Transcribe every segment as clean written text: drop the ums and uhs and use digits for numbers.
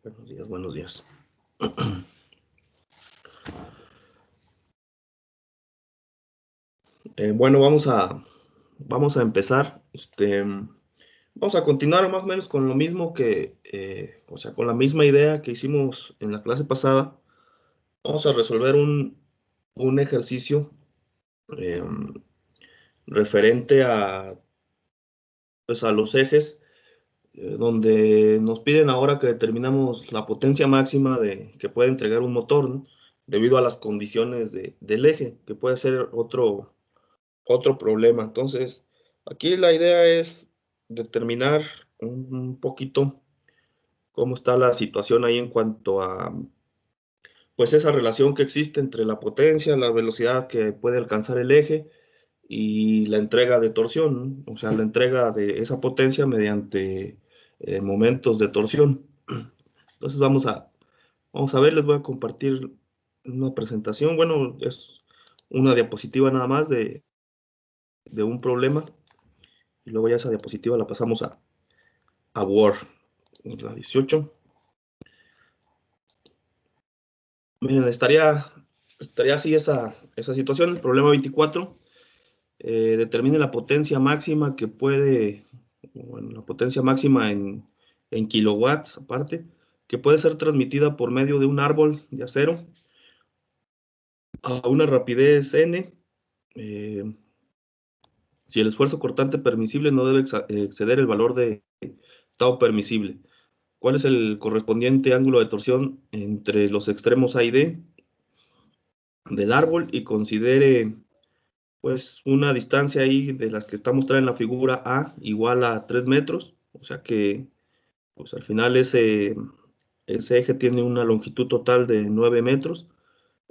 Buenos días, buenos días. Bueno, vamos a empezar. Vamos a continuar más o menos con lo mismo o sea, con la misma idea que hicimos en la clase pasada. Vamos a resolver un ejercicio eh, referente pues a los ejes, donde nos piden ahora que determinamos la potencia máxima que puede entregar un motor, ¿no? Debido a las condiciones del eje, que puede ser otro problema. Entonces, aquí la idea es determinar un poquito cómo está la situación ahí en cuanto a, pues, esa relación que existe entre la potencia, la velocidad que puede alcanzar el eje y la entrega de torsión, ¿no? O sea, la entrega de esa potencia mediante momentos de torsión. Entonces, vamos a ver, les voy a compartir una presentación. Bueno, es una diapositiva nada más de un problema. Y luego ya esa diapositiva la pasamos a Word, la 18. Miren, estaría así esa situación. El problema 24, determine la potencia máxima que puede, bueno, la potencia máxima en kilowatts aparte, que puede ser transmitida por medio de un árbol de acero a una rapidez n, eh, si el esfuerzo cortante permisible no debe exceder el valor de tau permisible. ¿Cuál es el correspondiente ángulo de torsión entre los extremos A y D del árbol? Y considere, pues, una distancia ahí de las que está mostrada en la figura A igual a 3 metros. O sea que, pues, al final ese eje tiene una longitud total de 9 metros.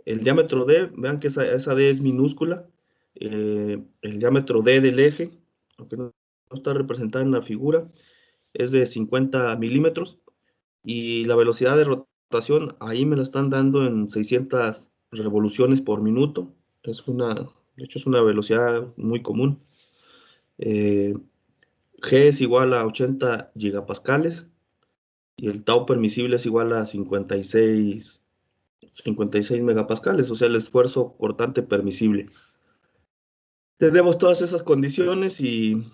El diámetro D, vean que esa D es minúscula. El diámetro D del eje, aunque no está representada en la figura, es de 50 milímetros. Y la velocidad de rotación, ahí me la están dando en 600 revoluciones por minuto. De hecho, es una velocidad muy común. Eh, G es igual a 80 gigapascales y el tau permisible es igual a 56 megapascales, o sea, el esfuerzo cortante permisible. Tenemos todas esas condiciones y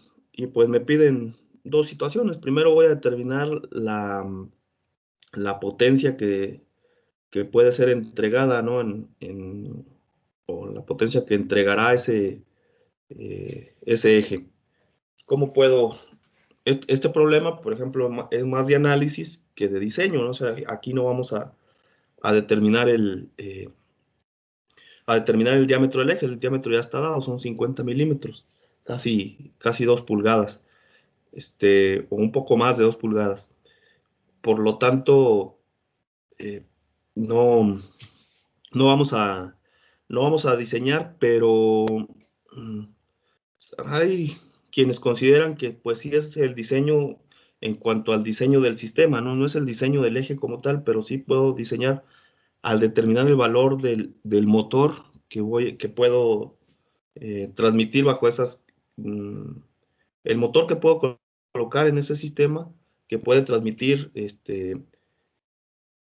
pues me piden dos situaciones. Primero voy a determinar la potencia que puede ser entregada, ¿no? O la potencia que entregará ese eje. ¿Cómo puedo? Este problema, por ejemplo, es más de análisis que de diseño, ¿no? O sea, aquí no vamos a determinar el diámetro del eje. El diámetro ya está dado, son 50 milímetros, casi 2 pulgadas, o un poco más de 2 pulgadas. Por lo tanto, eh, no, no vamos a, no vamos a diseñar, pero hay quienes consideran que pues sí es el diseño en cuanto al diseño del sistema, ¿no? No es el diseño del eje como tal, pero sí puedo diseñar al determinar el valor del motor que puedo transmitir bajo el motor que puedo colocar en ese sistema que puede transmitir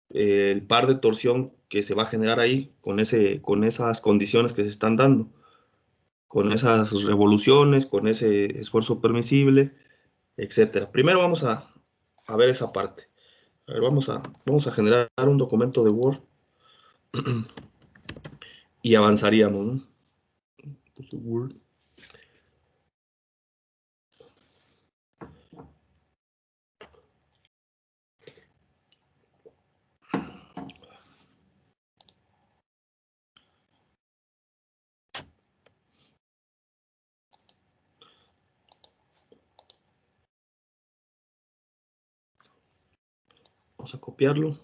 el par de torsión que se va a generar ahí con esas condiciones que se están dando, con esas revoluciones, con ese esfuerzo permisible, etcétera. Primero a ver esa parte. A ver, vamos a generar un documento de Word y avanzaríamos, ¿no? Word. Vamos a copiarlo.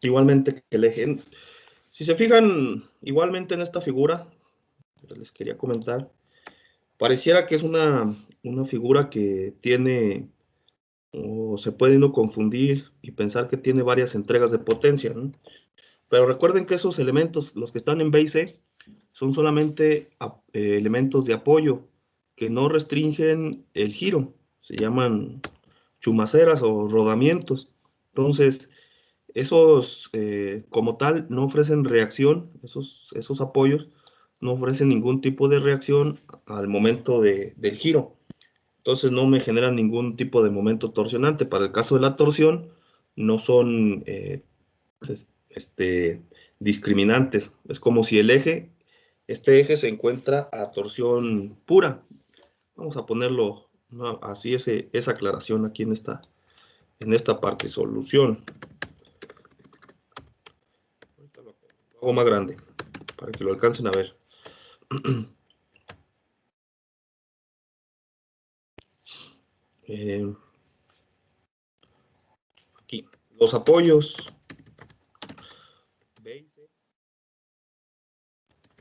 Igualmente que el eje. Si se fijan, igualmente en esta figura, les quería comentar, pareciera que es una figura que tiene, o se puede uno confundir y pensar que tiene varias entregas de potencia, ¿no? Pero recuerden que esos elementos, los que están en B y C, son solamente elementos de apoyo que no restringen el giro. Se llaman chumaceras o rodamientos. Entonces, esos como tal no ofrecen reacción, esos apoyos no ofrecen ningún tipo de reacción al momento del giro. Entonces no me generan ningún tipo de momento torsionante. Para el caso de la torsión, no son discriminantes. Es como si este eje se encuentra a torsión pura. Vamos a ponerlo así, esa aclaración aquí en esta parte, solución. Ahorita lo hago más grande para que lo alcancen a ver. Aquí, los apoyos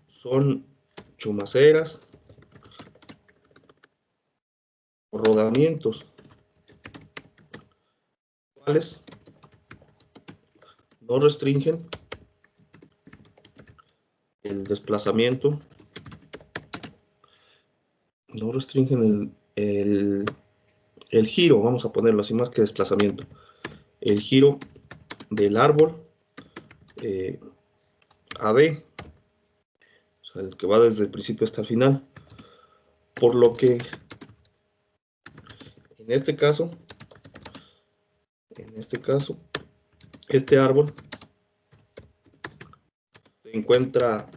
son chumaceras o rodamientos, cuales no restringen el desplazamiento, no restringen el giro, vamos a ponerlo así más que desplazamiento, el giro del árbol AB, o sea, el que va desde el principio hasta el final, por lo que en este caso, este árbol se encuentra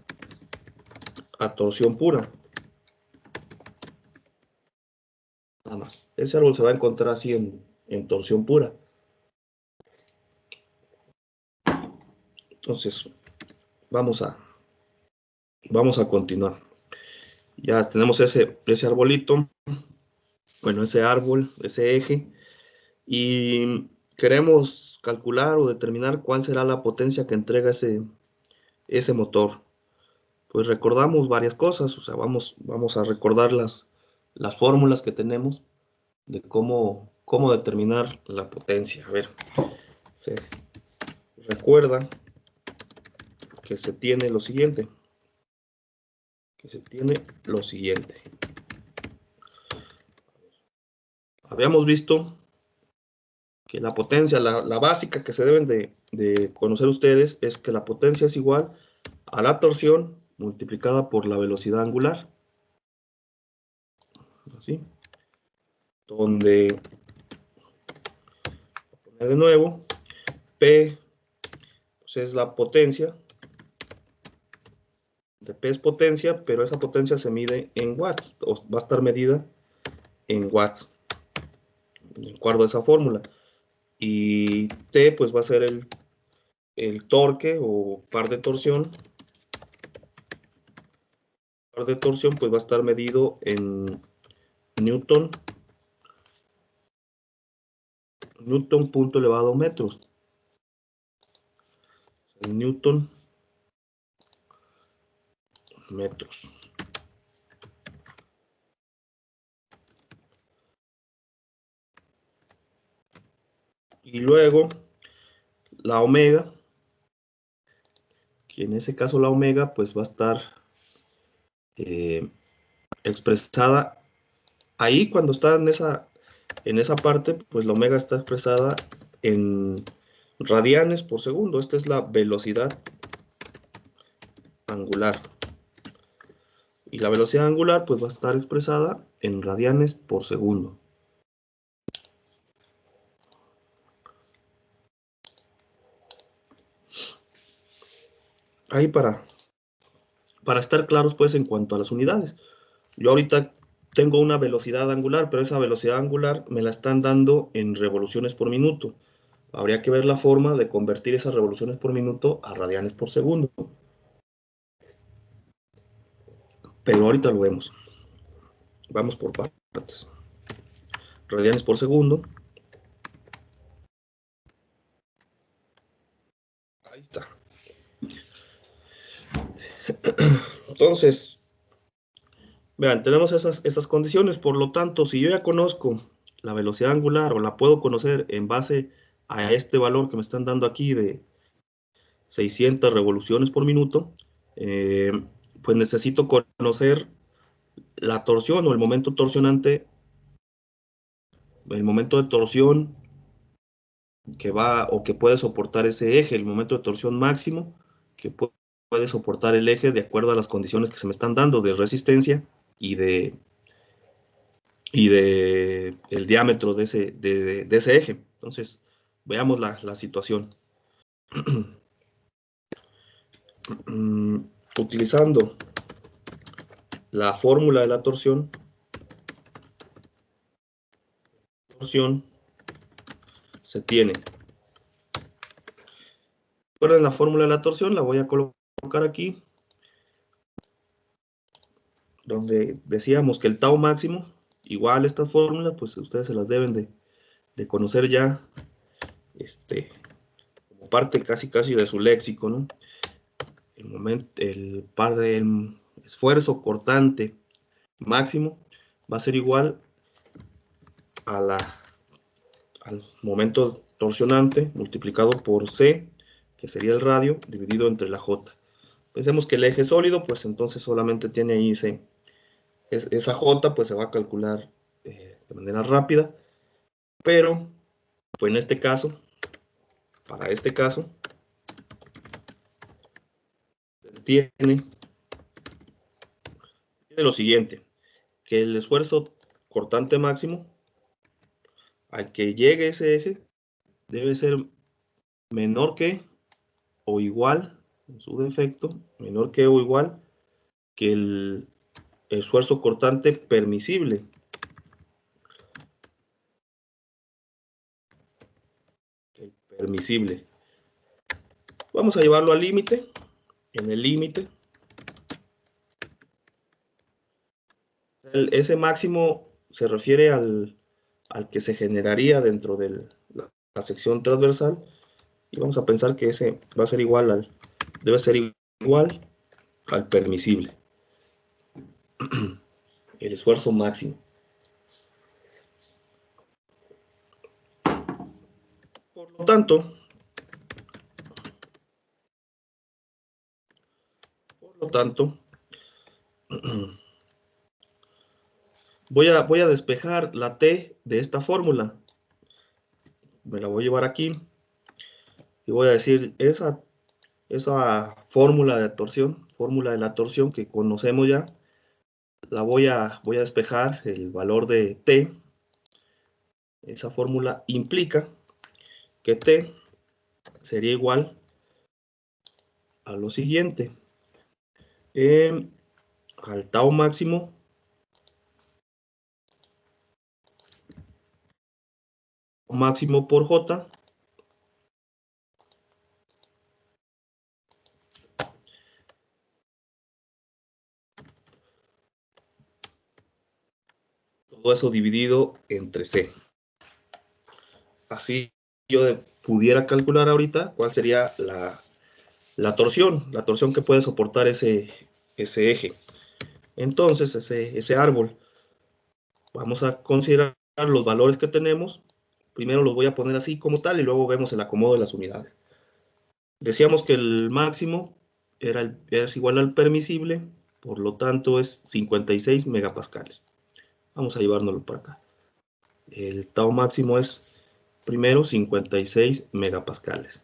a torsión pura. Nada más. Ese árbol se va a encontrar así en torsión pura. Entonces, vamos a continuar. Ya tenemos ese arbolito, bueno, ese árbol, ese eje, y queremos calcular o determinar cuál será la potencia que entrega ese motor. Pues recordamos varias cosas, o sea, vamos a recordar las fórmulas que tenemos de cómo determinar la potencia. A ver, se recuerda que se tiene lo siguiente. Habíamos visto que la potencia, la básica que se deben de conocer ustedes, es que la potencia es igual a la torsión multiplicada por la velocidad angular. Así. Donde, de nuevo, P pues es la potencia, de P es potencia, pero esa potencia se mide en watts, o va a estar medida en watts, de acuerdo a esa fórmula. Y T pues va a ser el torque o par de torsión. Par de torsión pues va a estar medido en Newton punto elevado a metros. En Newton metros. Y luego la omega, que en ese caso la omega pues va a estar expresada ahí cuando está en esa parte, pues la omega está expresada en radianes por segundo. Esta es la velocidad angular. Y la velocidad angular pues va a estar expresada en radianes por segundo. Ahí para estar claros pues en cuanto a las unidades. Yo ahorita tengo una velocidad angular, pero esa velocidad angular me la están dando en revoluciones por minuto. Habría que ver la forma de convertir esas revoluciones por minuto a radianes por segundo. Pero ahorita lo vemos. Vamos por partes. Radianes por segundo. Ahí está. Entonces, vean, tenemos esas condiciones. Por lo tanto, si yo ya conozco la velocidad angular o la puedo conocer en base a este valor que me están dando aquí de 600 revoluciones por minuto, pues necesito conocer la torsión o el momento torsionante, el momento de torsión que va o que puede soportar ese eje, el momento de torsión máximo que puede soportar el eje de acuerdo a las condiciones que se me están dando de resistencia y de el diámetro de ese eje. Entonces, veamos la situación. Utilizando la fórmula de la torsión se tiene. Recuerden la fórmula de la torsión, la voy a colocar aquí, donde decíamos que el tau máximo, igual estas fórmulas, pues ustedes se las deben de conocer ya, como parte casi de su léxico, ¿no? El par de esfuerzo cortante máximo va a ser igual al momento torsionante multiplicado por C, que sería el radio, dividido entre la J. Pensemos que el eje es sólido, pues entonces solamente tiene ahí esa J, pues se va a calcular de manera rápida, pero pues en este caso, para este caso, tiene lo siguiente, que el esfuerzo cortante máximo al que llegue ese eje debe ser menor que o igual, en su defecto, menor que o igual que el esfuerzo cortante permisible. Vamos a llevarlo al límite. En el límite, ese máximo se refiere al que se generaría dentro de la sección transversal, y vamos a pensar que ese va a ser debe ser igual al permisible, el esfuerzo máximo. Por lo tanto, voy a despejar la T de esta fórmula. Me la voy a llevar aquí y voy a decir esa fórmula de la torsión que conocemos ya, la voy a despejar el valor de T. Esa fórmula implica que T sería igual a lo siguiente, al tau máximo por J todo eso dividido entre C. Así yo pudiera calcular ahorita cuál sería la torsión que puede soportar ese eje. Entonces, ese árbol, vamos a considerar los valores que tenemos. Primero los voy a poner así como tal y luego vemos el acomodo de las unidades. Decíamos que el máximo es igual al permisible, por lo tanto es 56 megapascales. Vamos a llevárnoslo para acá. El tau máximo es primero 56 megapascales.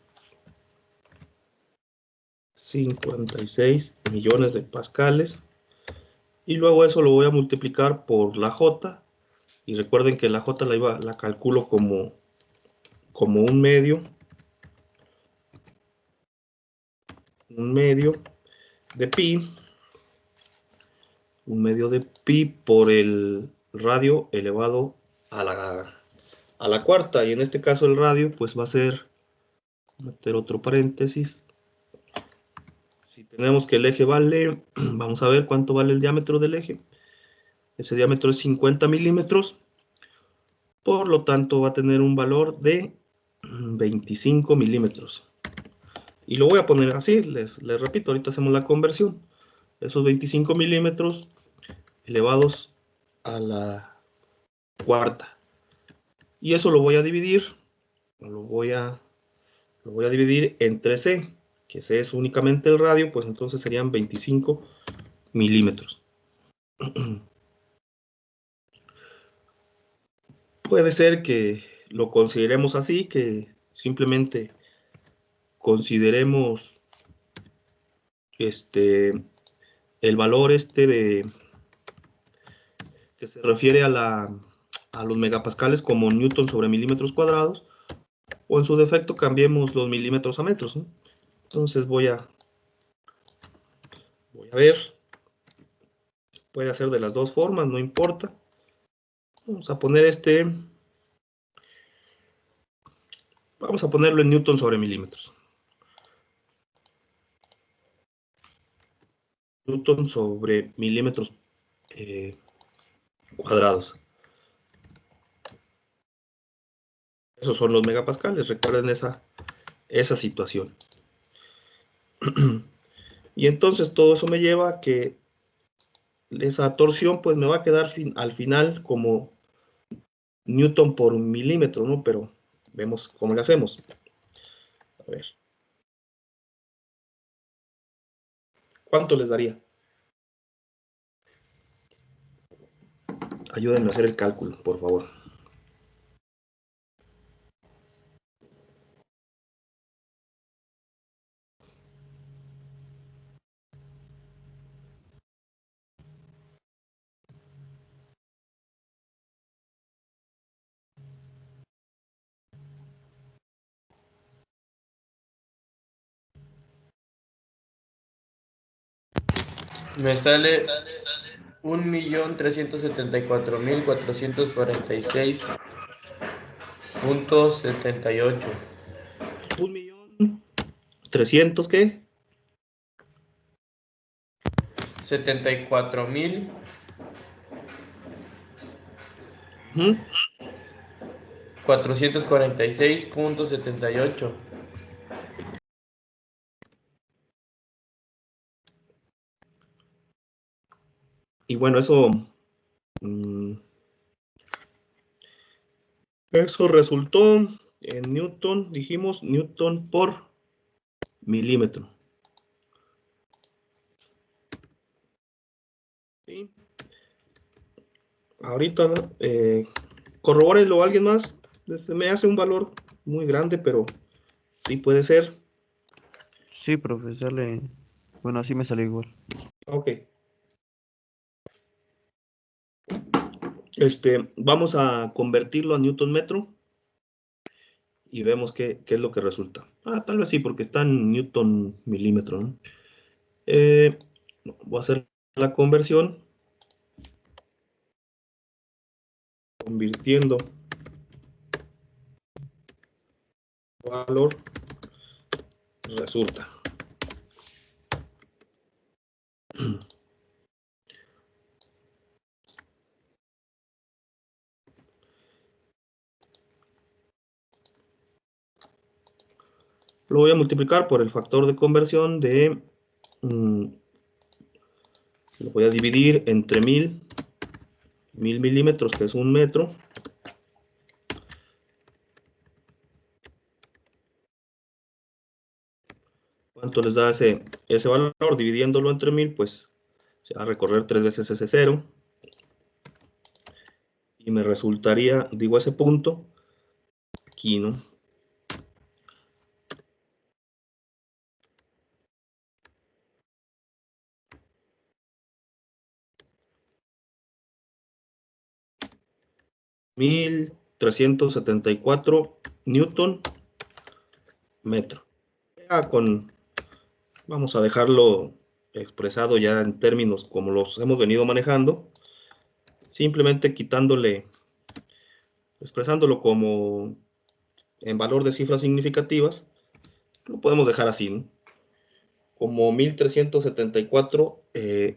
56 millones de pascales. Y luego eso lo voy a multiplicar por la J. Y recuerden que la J la calculo como un medio de pi. Un medio de pi por el radio elevado a la cuarta. Y en este caso el radio pues va a ser, meter otro paréntesis. Si tenemos que el eje vale, vamos a ver cuánto vale el diámetro del eje. Ese diámetro es 50 milímetros. Por lo tanto va a tener un valor de 25 milímetros. Y lo voy a poner así, les repito, ahorita hacemos la conversión. Esos 25 milímetros elevados a la cuarta. Y eso lo voy a dividir, dividir entre C, que C es únicamente el radio, pues entonces serían 25 milímetros. Puede ser que lo consideremos así, que simplemente consideremos el valor de que se refiere a los megapascales como newton sobre milímetros cuadrados, o en su defecto cambiemos los milímetros a metros, ¿no? Entonces voy a ver, puede hacer de las dos formas, no importa. Vamos a poner vamos a ponerlo en newton sobre milímetros. Newton sobre milímetros cuadrados. Esos son los megapascales, recuerden esa situación. Y entonces todo eso me lleva a que esa torsión pues me va a quedar al final como newton por milímetro, ¿no? Pero vemos cómo le hacemos. A ver. ¿Cuánto les daría? Ayúdenme a hacer el cálculo, por favor. Me sale 1.374.446.78. 1.300.000, ¿qué? 74.000 446.78. Y bueno, eso resultó en newton, dijimos newton por milímetro. ¿Sí? Ahorita, corrobórenlo alguien más. Me hace un valor muy grande, pero sí puede ser. Sí, profe, sale. Bueno, así me salió igual. Ok. Vamos a convertirlo a newton metro y vemos qué es lo que resulta. Tal vez sí, porque está en newton milímetro, ¿no? Voy a hacer la conversión, convirtiendo valor, resulta. Lo voy a multiplicar por el factor de conversión de, lo voy a dividir entre 1000 milímetros, que es un metro. ¿Cuánto les da ese valor? Dividiéndolo entre 1000, pues se va a recorrer 3 veces ese cero. Y me resultaría, digo, ese punto aquí, ¿no? $1,374 newton metro. Ya vamos a dejarlo expresado ya en términos como los hemos venido manejando, simplemente expresándolo como en valor de cifras significativas, lo podemos dejar así, ¿no? Como 1,374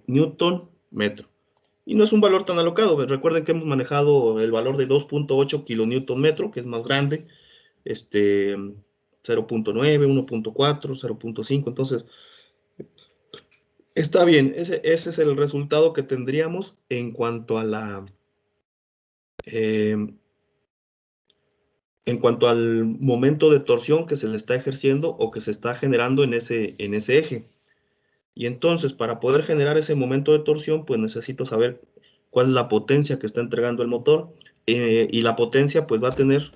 newton metro. Y no es un valor tan alocado. Recuerden que hemos manejado el valor de 2.8 kilonewton metro, que es más grande, 0.9, 1.4, 0.5. Entonces, está bien. Ese es el resultado que tendríamos en cuanto a en cuanto al momento de torsión que se le está ejerciendo o que se está generando en ese eje. Y entonces, para poder generar ese momento de torsión, pues necesito saber cuál es la potencia que está entregando el motor. Y la potencia, pues va a tener,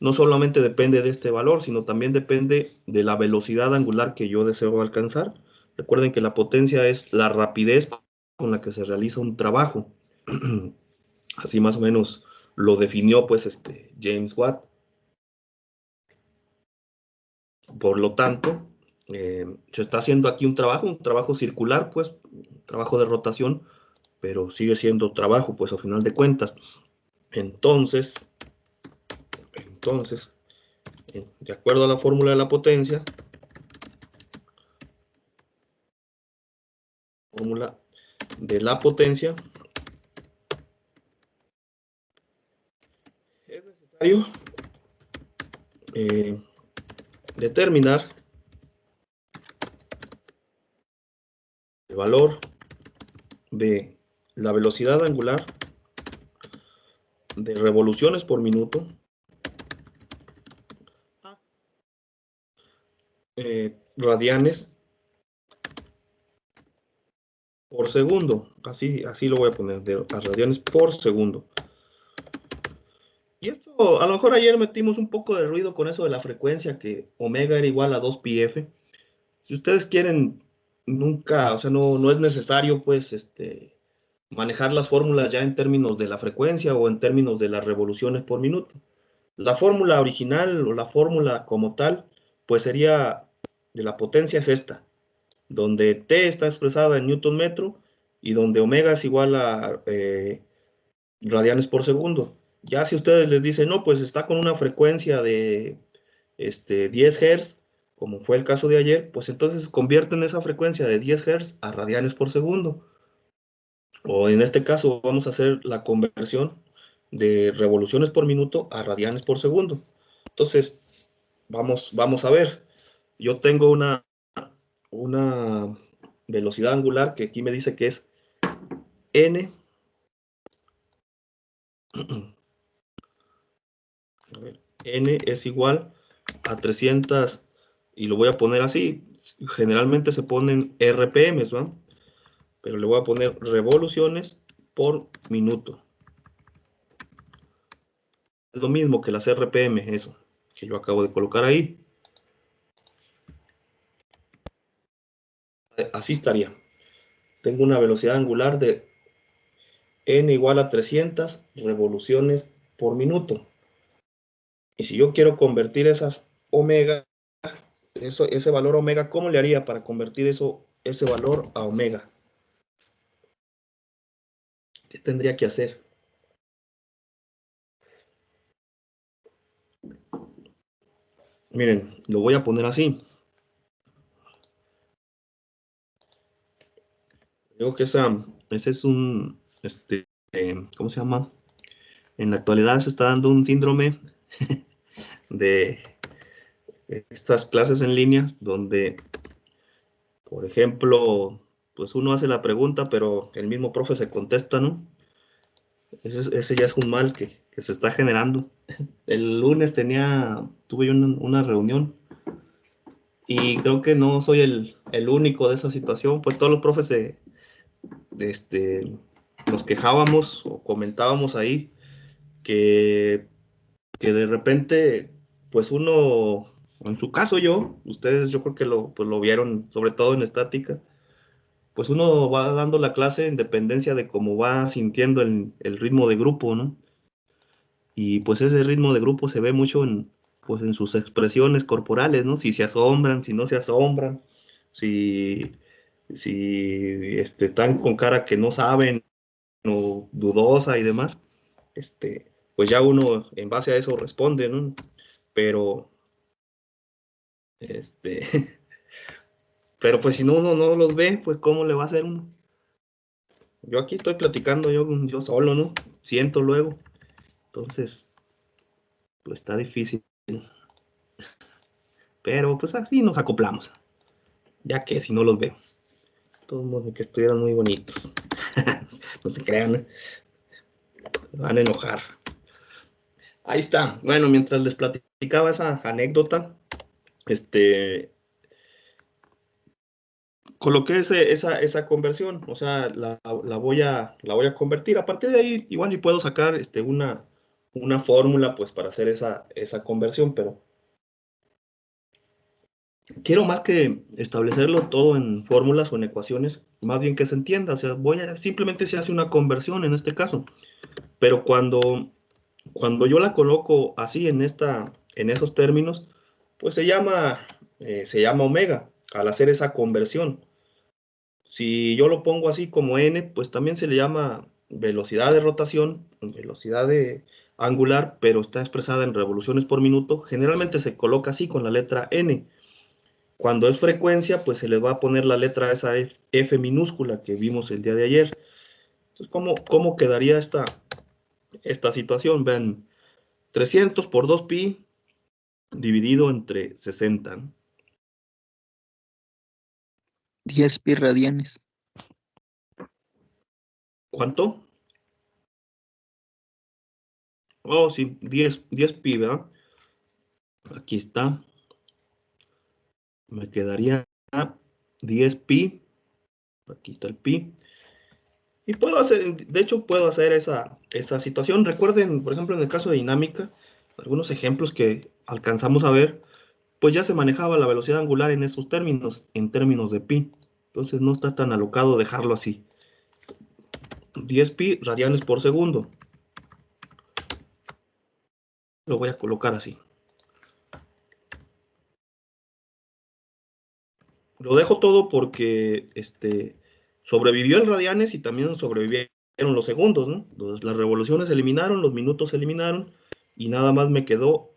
no solamente depende de este valor, sino también depende de la velocidad angular que yo deseo alcanzar. Recuerden que la potencia es la rapidez con la que se realiza un trabajo. Así más o menos lo definió, pues, James Watt. Por lo tanto, se está haciendo aquí un trabajo circular, pues, un trabajo de rotación, pero sigue siendo trabajo, pues, a final de cuentas. Entonces, de acuerdo a la fórmula de la potencia, es necesario determinar el valor de la velocidad angular de revoluciones por minuto radianes por segundo. Así lo voy a poner, a radianes por segundo. Y esto, a lo mejor ayer metimos un poco de ruido con eso de la frecuencia, que omega era igual a 2πf. Si ustedes quieren, nunca, o sea, no es necesario, pues, manejar las fórmulas ya en términos de la frecuencia o en términos de las revoluciones por minuto. La fórmula original o la fórmula como tal, pues sería de la potencia es esta, donde T está expresada en Newton metro y donde omega es igual a radianes por segundo. Ya si ustedes les dicen, no, pues está con una frecuencia de 10 Hz, como fue el caso de ayer, pues entonces convierten esa frecuencia de 10 Hz a radianes por segundo. O en este caso vamos a hacer la conversión de revoluciones por minuto a radianes por segundo. Entonces, vamos a ver. Yo tengo una velocidad angular que aquí me dice que es n. A ver, n es igual a 300, y lo voy a poner así. Generalmente se ponen RPMs, ¿va? Pero le voy a poner revoluciones por minuto. Es lo mismo que las RPM, eso que yo acabo de colocar ahí. Así estaría. Tengo una velocidad angular de n igual a 300 revoluciones por minuto. Y si yo quiero convertir esas omega, ese valor omega, ¿cómo le haría para convertir ese valor a omega? ¿Qué tendría que hacer? Miren, lo voy a poner así. Digo que ese es un, ¿cómo se llama? En la actualidad se está dando un síndrome de estas clases en línea donde, por ejemplo, pues uno hace la pregunta, pero el mismo profe se contesta, ¿no? Ese ya es un mal que se está generando. El lunes tuve yo una reunión y creo que no soy el único de esa situación, pues todos los profes nos quejábamos o comentábamos ahí que, que de repente, pues uno, en su caso ustedes yo creo que pues lo vieron sobre todo en estática, pues uno va dando la clase en dependencia de cómo va sintiendo el ritmo de grupo, ¿no? Y pues ese ritmo de grupo se ve mucho pues en sus expresiones corporales, ¿no? Si se asombran, si no se asombran, si, si están con cara que no saben o dudosa y demás, pues ya uno en base a eso responde, ¿no? Pero, pero pues si no uno no los ve, pues ¿cómo le va a hacer uno? Yo aquí estoy platicando yo solo, ¿no? Siento luego. Entonces, pues está difícil. Pero pues así nos acoplamos. Ya que si no los veo. Todos modos que estuvieran muy bonitos. No se crean, ¿eh? Me van a enojar. Ahí está. Bueno, mientras les platicaba esa anécdota, este, coloqué esa conversión, o sea, la voy a convertir. A partir de ahí, igual y puedo sacar una fórmula pues para hacer esa conversión, pero quiero más que establecerlo todo en fórmulas o en ecuaciones, más bien que se entienda, o sea, simplemente se hace una conversión en este caso, pero cuando yo la coloco así en esos términos, pues se llama omega al hacer esa conversión. Si yo lo pongo así como n, pues también se le llama velocidad de rotación, velocidad angular, pero está expresada en revoluciones por minuto. Generalmente se coloca así con la letra n. Cuando es frecuencia, pues se le va a poner la letra esa F minúscula que vimos el día de ayer. Entonces, ¿cómo quedaría esta situación? Vean, 300 por 2pi dividido entre 60, ¿no? 10 pi radianes. ¿Cuánto? Oh, sí, 10 pi, ¿verdad? Aquí está. Me quedaría 10 pi. Aquí está el pi. Y de hecho puedo hacer esa situación. Recuerden, por ejemplo, en el caso de dinámica, algunos ejemplos que alcanzamos a ver, pues ya se manejaba la velocidad angular en esos términos, en términos de pi. Entonces no está tan alocado dejarlo así. 10 pi radianes por segundo. Lo voy a colocar así. Lo dejo todo porque sobrevivió el radianes y también sobrevivieron los segundos, ¿no? Entonces, las revoluciones se eliminaron, los minutos se eliminaron y nada más me quedó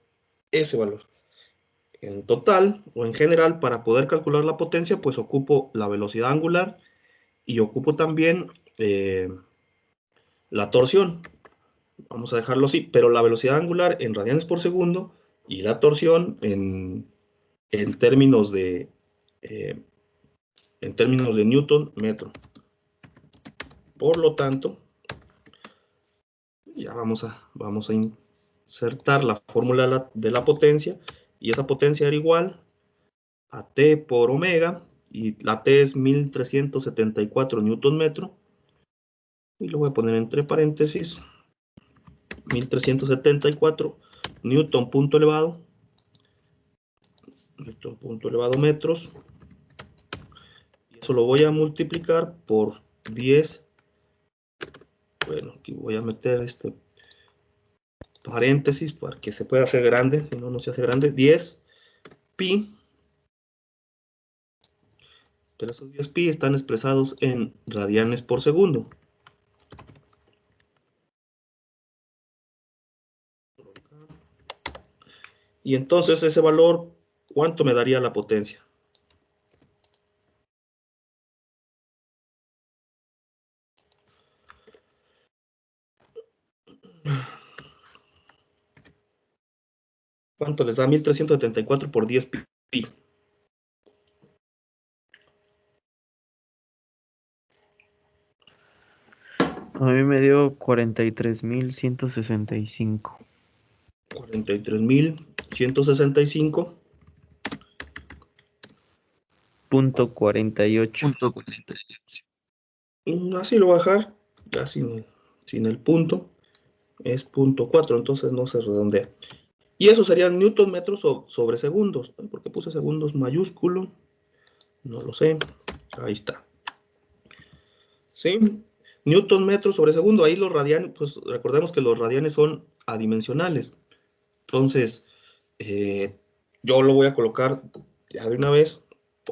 ese valor. En total o en general, para poder calcular la potencia, pues ocupo la velocidad angular y ocupo también la torsión. Vamos a dejarlo así, pero la velocidad angular en radianes por segundo y la torsión en términos de Newton metro. Por lo tanto, ya vamos a insertar la fórmula de la potencia, y esa potencia era igual a T por omega, y la T es 1374 newton metro, y lo voy a poner entre paréntesis, 1374 newton punto elevado metros, y eso lo voy a multiplicar por 10. Bueno, aquí voy a meter paréntesis para que se pueda hacer grande, si no, no se hace grande, 10 pi, pero esos 10 pi están expresados en radianes por segundo. Y entonces ese valor, ¿cuánto me daría la potencia? ¿Cuánto les da? 1374 por 10 pi. A mí me dio 43.165. 43.165. Punto 48. Punto 48. Así lo voy a dejar, ya sin el punto. Es 0.4, entonces no se redondea. Y eso sería newton metros sobre segundos. ¿Por qué puse segundos mayúsculo? No lo sé. Ahí está. ¿Sí? Newton metros sobre segundo. Ahí los radianes, pues recordemos que los radianes son adimensionales. Entonces, yo lo voy a colocar ya de una vez,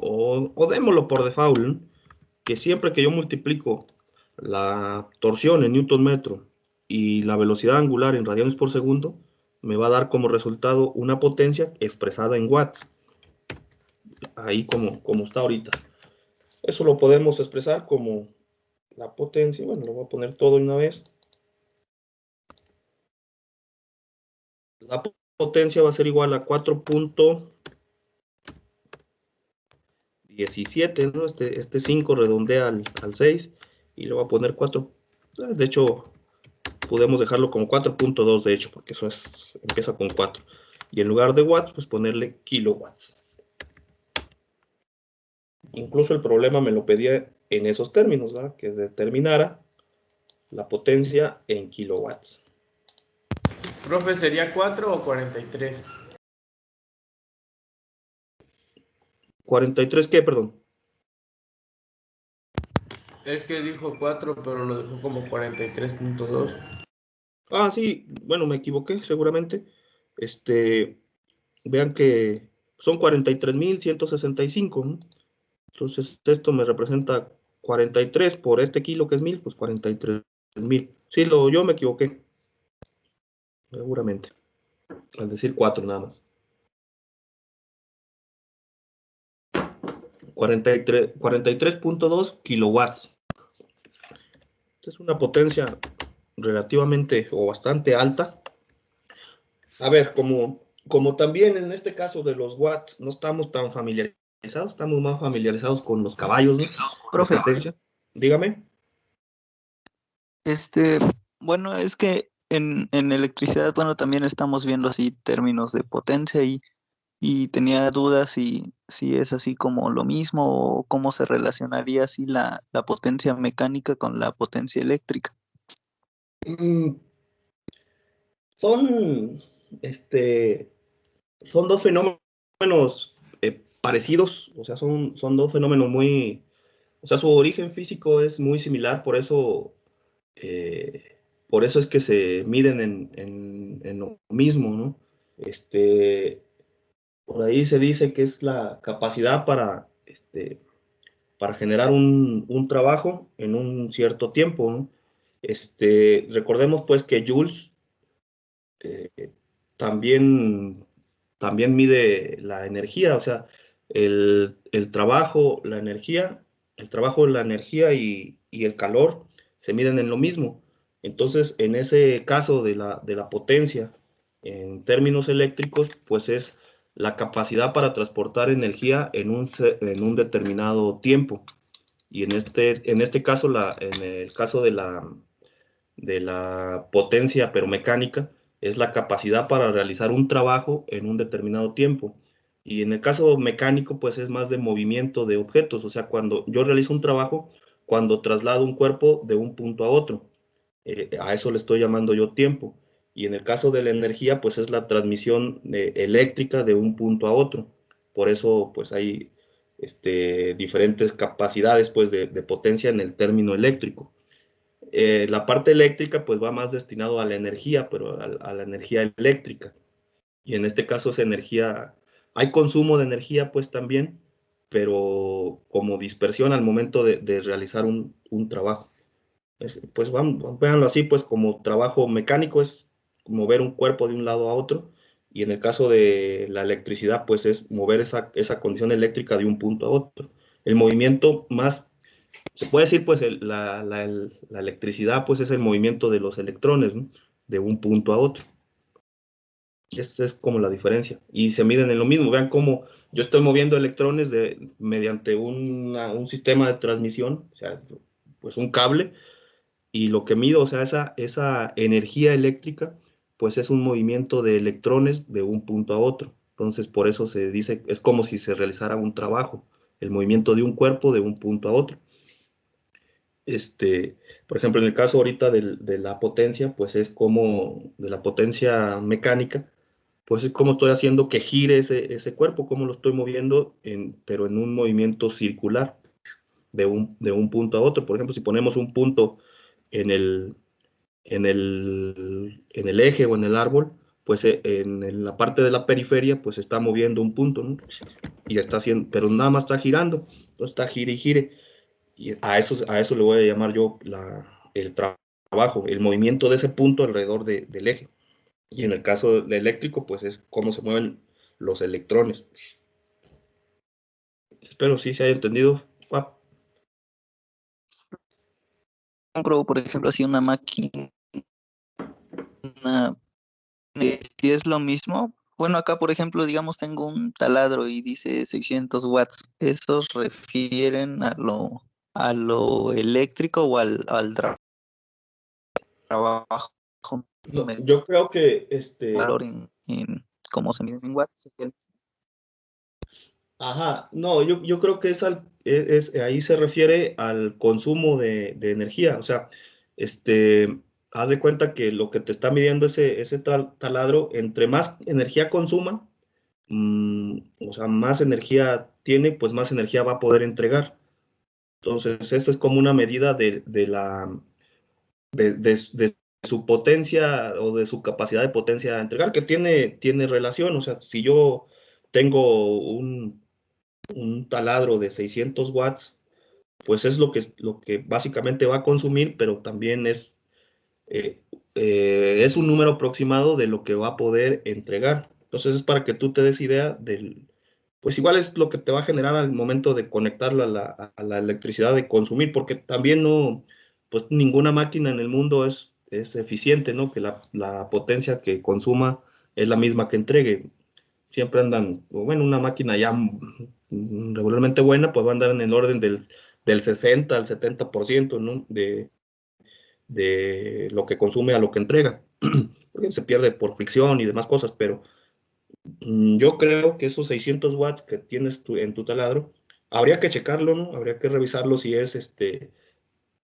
o démoslo por default, ¿no? Que siempre que yo multiplico la torsión en newton metro y la velocidad angular en radianes por segundo, me va a dar como resultado una potencia expresada en watts. Ahí como está ahorita. Eso lo podemos expresar como la potencia. Bueno, lo voy a poner todo de una vez. La potencia va a ser igual a 4.17, ¿no? Este 5 redondea al 6 y le voy a poner 4. De hecho, podemos dejarlo como 4.2, de hecho, porque eso empieza con 4. Y en lugar de watts, pues ponerle kilowatts. Incluso el problema me lo pedía en esos términos, ¿verdad? Que determinara la potencia en kilowatts. Profe, ¿sería 4 o 43? 43, ¿qué? Perdón. Es que dijo 4, pero lo dejó como 43.2. Ah, sí, bueno, me equivoqué seguramente. Vean que son 43.165, ¿no? Entonces esto me representa 43 por este kilo que es 1000, pues 43.000. Sí, yo me equivoqué, seguramente, al decir 4 nada más. 43.2 kilowatts. Esta es una potencia relativamente o bastante alta. A ver, como también en este caso de los watts no estamos tan familiarizados, estamos más familiarizados con los caballos, ¿no? Profe, De potencia. Dígame. este, bueno, es que en electricidad, bueno, también estamos viendo así términos de potencia y tenía dudas si es así como lo mismo o cómo se relacionaría así la potencia mecánica con la potencia eléctrica. Mm, son, son dos fenómenos parecidos, o sea, son dos fenómenos muy, o sea, su origen físico es muy similar, por eso es que se miden en lo mismo, ¿no? Este, por ahí se dice que es la capacidad para generar un trabajo en un cierto tiempo, ¿no? Recordemos pues que Joules eh, también, también mide la energía, o sea, el trabajo, la energía y el calor se miden en lo mismo. Entonces, en ese caso de la potencia, en términos eléctricos, pues es la capacidad para transportar energía en un determinado tiempo. Y en este caso, en el caso de la potencia pero mecánica, es la capacidad para realizar un trabajo en un determinado tiempo. Y en el caso mecánico, pues es más de movimiento de objetos, o sea, cuando yo realizo un trabajo, cuando traslado un cuerpo de un punto a otro, a eso le estoy llamando yo tiempo. Y en el caso de la energía, pues es la transmisión eléctrica de un punto a otro. Por eso, pues hay diferentes capacidades pues, de potencia en el término eléctrico. La parte eléctrica pues va más destinado a la energía, pero a la energía eléctrica. Y en este caso es energía, hay consumo de energía pues también, pero como dispersión al momento de realizar un trabajo. Pues véanlo así, pues como trabajo mecánico es mover un cuerpo de un lado a otro, y en el caso de la electricidad pues es mover esa condición eléctrica de un punto a otro. El movimiento más se puede decir, pues, la electricidad, pues, es el movimiento de los electrones, ¿no? De un punto a otro. Esa es como la diferencia. Y se miden en lo mismo. Vean cómo yo estoy moviendo electrones mediante un sistema de transmisión, o sea, pues un cable, y lo que mido, o sea, esa energía eléctrica, pues es un movimiento de electrones de un punto a otro. Entonces, por eso se dice, es como si se realizara un trabajo, el movimiento de un cuerpo de un punto a otro. Por ejemplo, en el caso ahorita de la potencia, pues es como de la potencia mecánica, pues es como estoy haciendo que gire ese cuerpo, cómo lo estoy moviendo, pero en un movimiento circular de un punto a otro. Por ejemplo, si ponemos un punto en en el eje o en el árbol, pues la parte de la periferia, pues está moviendo un punto, ¿no? Y está haciendo, pero nada más está girando, entonces está gire y gire. Y a eso le voy a llamar yo el trabajo, el movimiento de ese punto alrededor del eje. Y en el caso del eléctrico, pues es cómo se mueven los electrones. Espero sí se haya entendido. Compro, por ejemplo, así una máquina, si es lo mismo. Bueno, acá, por ejemplo, digamos, tengo un taladro y dice 600 watts. ¿Esos refieren a lo eléctrico o al trabajo? No, yo creo que Valor en cómo se mide en watts. ajá, no, yo creo que es ahí se refiere al consumo de energía. O sea, haz de cuenta que lo que te está midiendo ese taladro, entre más energía consuma, o sea, más energía tiene, pues más energía va a poder entregar. Entonces, eso es como una medida de su potencia o de su capacidad de potencia a entregar, que tiene relación. O sea, si yo tengo un taladro de 600 watts, pues es lo que básicamente va a consumir, pero también eh, es un número aproximado de lo que va a poder entregar. Entonces es para que tú te des idea pues igual es lo que te va a generar al momento de conectarlo a la electricidad de consumir, porque también no, pues ninguna máquina en el mundo es eficiente, ¿no? Que la potencia que consuma es la misma que entregue. Siempre andan, bueno, una máquina ya regularmente buena, pues va a andar en el orden del 60 al 70%, ¿no? De lo que consume a lo que entrega. Porque se pierde por fricción y demás cosas, pero yo creo que esos 600 watts que tienes en tu taladro, habría que checarlo, ¿no? Habría que revisarlo si es a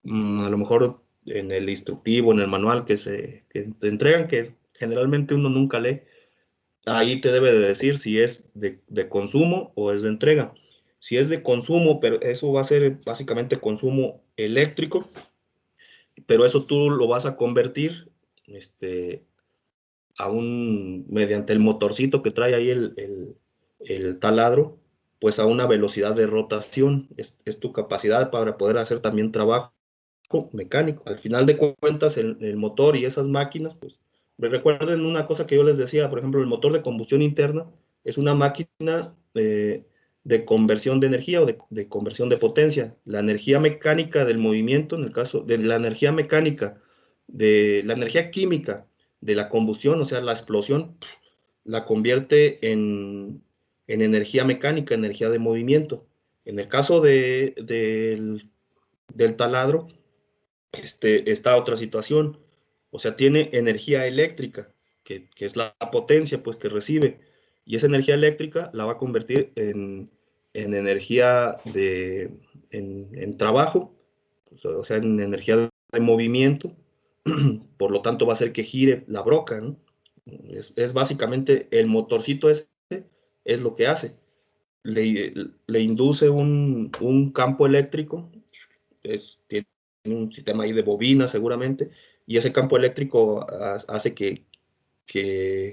lo mejor en el instructivo, en el manual que te entregan, que generalmente uno nunca lee. Ahí te debe de decir si es de consumo o es de entrega. Si es de consumo, pero eso va a ser básicamente consumo eléctrico, pero eso tú lo vas a convertir mediante el motorcito que trae ahí el taladro, pues a una velocidad de rotación. Es tu capacidad para poder hacer también trabajo mecánico. Al final de cuentas, el motor y esas máquinas, pues recuerden una cosa que yo les decía, por ejemplo, el motor de combustión interna es una máquina de conversión de energía o de conversión de potencia. La energía mecánica del movimiento, en el caso de la energía mecánica, de la energía química de la combustión, o sea, la explosión, la convierte en energía mecánica, energía de movimiento. En el caso del taladro, está otra situación. O sea, tiene energía eléctrica, que es la potencia pues, que recibe. Y esa energía eléctrica la va a convertir en energía en trabajo, o sea, en energía de movimiento. Por lo tanto, va a hacer que gire la broca, ¿no? Es básicamente el motorcito ese, es lo que hace. Le induce un campo eléctrico, tiene un sistema ahí de bobinas seguramente, y ese campo eléctrico hace que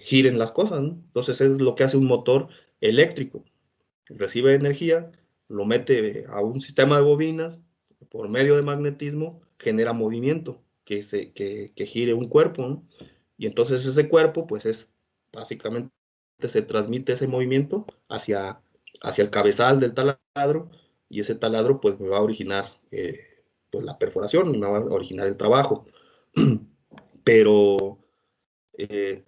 giren las cosas, ¿no? Entonces es lo que hace un motor eléctrico. Recibe energía, lo mete a un sistema de bobinas, por medio de magnetismo, genera movimiento, que gire un cuerpo, ¿no? Y entonces ese cuerpo, pues básicamente se transmite ese movimiento hacia el cabezal del taladro, y ese taladro pues me va a originar pues, la perforación, y me va a originar el trabajo. Pero eh,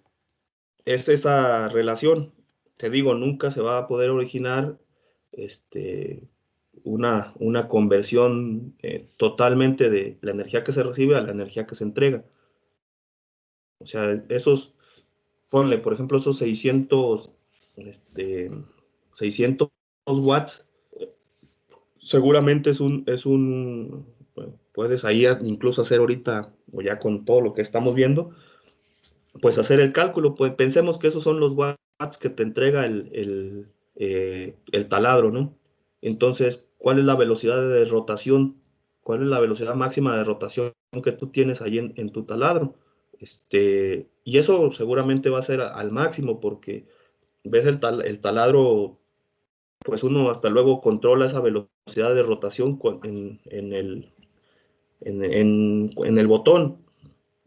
es esa relación. Te digo, nunca se va a poder originar una conversión totalmente de la energía que se recibe a la energía que se entrega. O sea, ponle, por ejemplo, esos 600 watts, seguramente bueno, puedes ahí incluso hacer ahorita, o ya con todo lo que estamos viendo, pues hacer el cálculo. Pues pensemos que esos son los watts que te entrega el taladro, ¿no? Entonces, ¿cuál es la velocidad de rotación? ¿Cuál es la velocidad máxima de rotación que tú tienes ahí en tu taladro? Y eso seguramente va a ser al máximo, porque ves el taladro, pues uno hasta luego controla esa velocidad de rotación en el botón.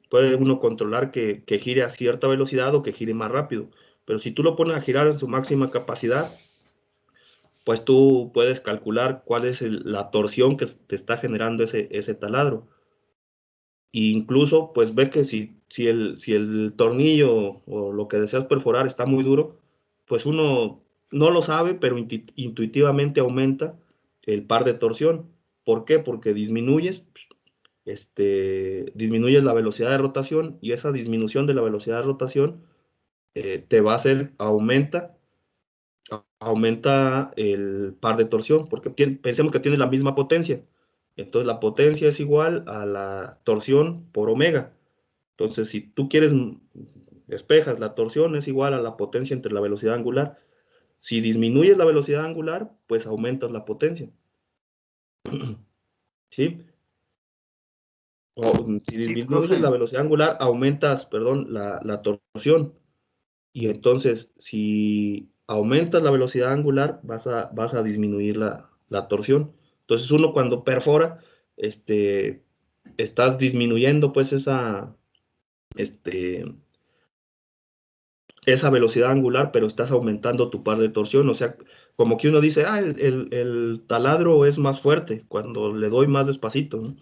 Puede uno controlar que gire a cierta velocidad o que gire más rápido. Pero si tú lo pones a girar en su máxima capacidad, pues tú puedes calcular cuál es la torsión que te está generando ese taladro. E incluso, pues ve que si el tornillo o lo que deseas perforar está muy duro, pues uno no lo sabe, pero intuitivamente aumenta el par de torsión. ¿Por qué? Porque disminuyes la velocidad de rotación, y esa disminución de la velocidad de rotación te va a hacer, aumenta aumenta el par de torsión, porque pensemos que tiene la misma potencia. Entonces la potencia es igual a la torsión por omega. Entonces, si tú quieres, despejas, la torsión es igual a la potencia entre la velocidad angular. Si disminuyes la velocidad angular, pues aumentas la potencia. ¿Sí? O, si Sí, disminuyes profe. la velocidad angular, aumentas, perdón, la torsión. Y entonces, si aumentas la velocidad angular, vas a disminuir la torsión. Entonces, uno cuando perfora, estás disminuyendo pues este, esa velocidad angular, pero estás aumentando tu par de torsión. O sea, como que uno dice, el taladro es más fuerte cuando le doy más despacito, ¿no?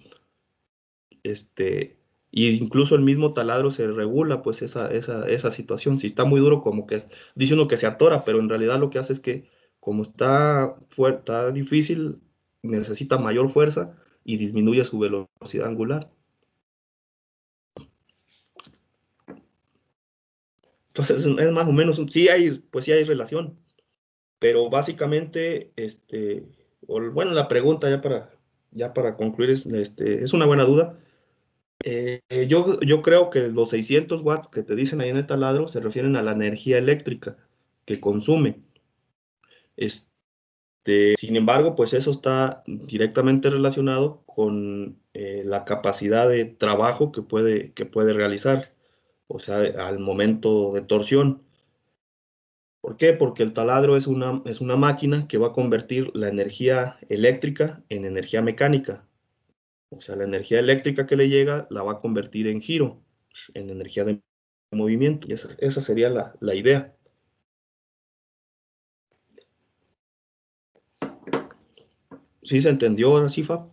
Y incluso el mismo taladro se regula, pues, esa situación. Si está muy duro, como que dice uno que se atora, pero en realidad lo que hace es que, como está fuerte, está difícil, necesita mayor fuerza y disminuye su velocidad angular. Entonces, es más o menos, pues sí hay relación, pero básicamente, bueno, la pregunta ya para concluir es una buena duda. Yo creo que los 600 watts que te dicen ahí en el taladro se refieren a la energía eléctrica que consume. Sin embargo, pues eso está directamente relacionado con la capacidad de trabajo que puede realizar, o sea, al momento de torsión. ¿Por qué? Porque el taladro es una máquina que va a convertir la energía eléctrica en energía mecánica. O sea, la energía eléctrica que le llega la va a convertir en giro, en energía de movimiento. Y esa sería la idea. ¿Sí se entendió ahora sí, Fab?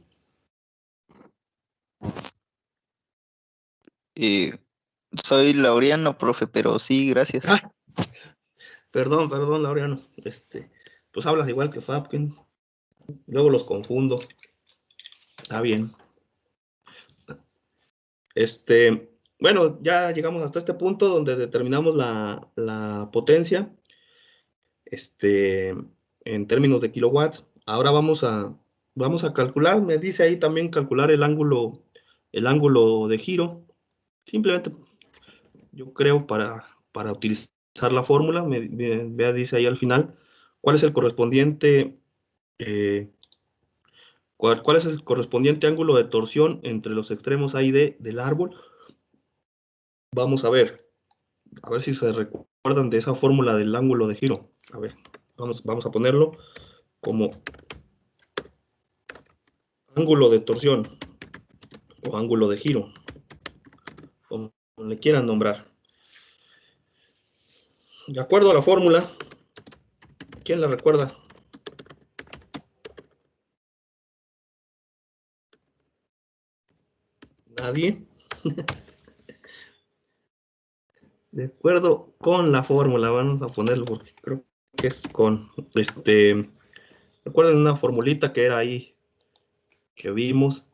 Eh, Soy Laureano, profe, pero sí, gracias. Ah, perdón, Laureano. Pues hablas igual que Fab, que luego los confundo. Está bien. Bueno, ya llegamos hasta este punto donde determinamos la potencia, en términos de kilowatts. Ahora vamos a calcular, me dice ahí también calcular el ángulo de giro. Simplemente, yo creo, para utilizar la fórmula, vea, dice ahí al final, cuál es el correspondiente, eh, cuál es el correspondiente ángulo de torsión entre los extremos A y D del árbol. Vamos a ver si se recuerdan de esa fórmula del ángulo de giro. A ver, vamos a ponerlo como ángulo de torsión o ángulo de giro, como le quieran nombrar. De acuerdo a la fórmula, ¿quién la recuerda? ¿Nadie? De acuerdo con la fórmula, vamos a ponerlo porque creo que es con, recuerden una formulita que era ahí, que vimos,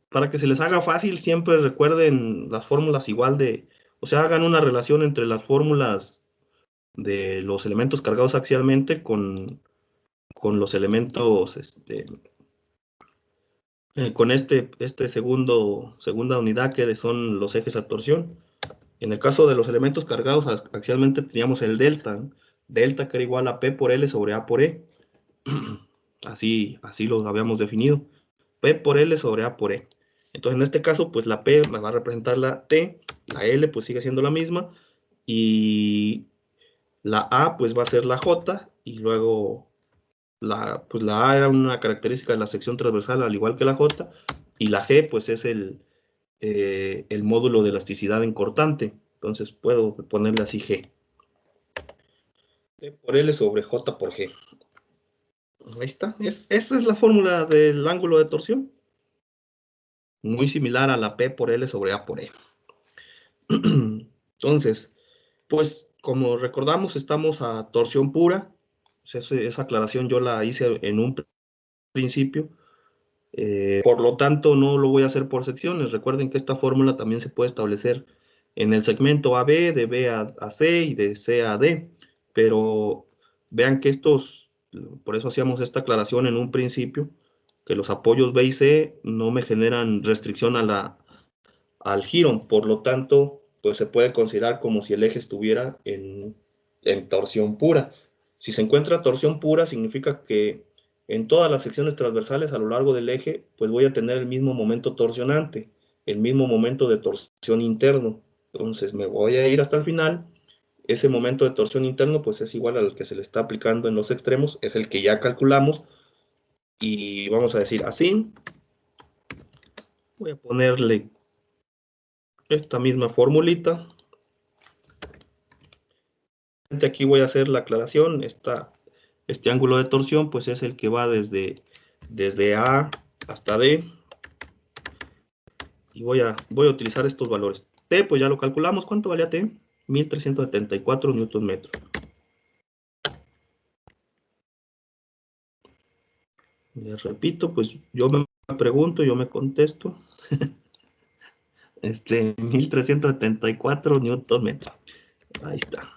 para que se les haga fácil, siempre recuerden las fórmulas igual o sea, hagan una relación entre las fórmulas de los elementos cargados axialmente con los elementos, con segunda unidad que son los ejes a torsión. En el caso de los elementos cargados axialmente teníamos el delta, ¿no? Delta que era igual a P por L sobre A por E. Así lo habíamos definido. P por L sobre A por E. Entonces, en este caso, pues la P me va a representar la T, la L pues sigue siendo la misma, y la A pues va a ser la J, y luego pues la A era una característica de la sección transversal al igual que la J, y la G pues es el módulo de elasticidad en cortante. Entonces puedo ponerle así G. P por L sobre J por G. Ahí está. Esa es la fórmula del ángulo de torsión. Muy similar a la P por L sobre A por E. Entonces, pues como recordamos, estamos a torsión pura. O sea, esa aclaración yo la hice en un principio. Por lo tanto, no lo voy a hacer por secciones. Recuerden que esta fórmula también se puede establecer en el segmento AB, de B a C y de C a D. pero vean que por eso hacíamos esta aclaración en un principio, que los apoyos B y C no me generan restricción al giro, por lo tanto, pues se puede considerar como si el eje estuviera en torsión pura. Si se encuentra torsión pura, significa que en todas las secciones transversales a lo largo del eje, pues voy a tener el mismo momento torsionante, el mismo momento de torsión interno. Entonces me voy a ir hasta el final. Ese momento de torsión interno, pues es igual al que se le está aplicando en los extremos, es el que ya calculamos. Y vamos a decir así. Voy a ponerle esta misma formulita. Aquí voy a hacer la aclaración. Este ángulo de torsión, pues es el que va desde A hasta D. Y voy a utilizar estos valores. T, pues ya lo calculamos. ¿Cuánto valía T? 1374 newton metro. Les repito, pues yo me pregunto, yo me contesto. 1374 newton metro. Ahí está.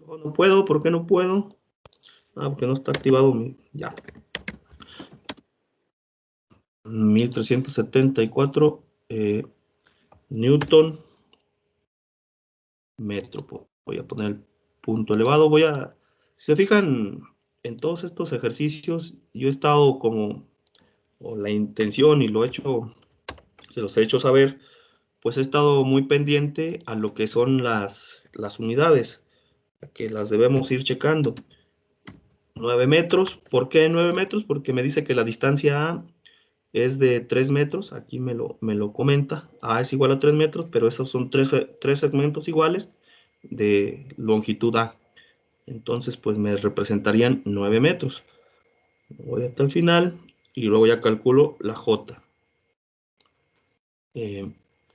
No puedo, ¿por qué no puedo? Porque no está activado ya. 1374 newton metro. Voy a poner el punto elevado. Si se fijan en todos estos ejercicios, yo he estado o la intención y se los he hecho saber, pues he estado muy pendiente a lo que son las unidades, que las debemos ir checando. 9 metros, ¿por qué 9 metros? Porque me dice que la distancia A es de 3 metros, aquí me lo comenta, A es igual a 3 metros, pero esos son tres segmentos iguales de longitud A. Entonces, pues me representarían 9 metros. Voy hasta el final y luego ya calculo la J.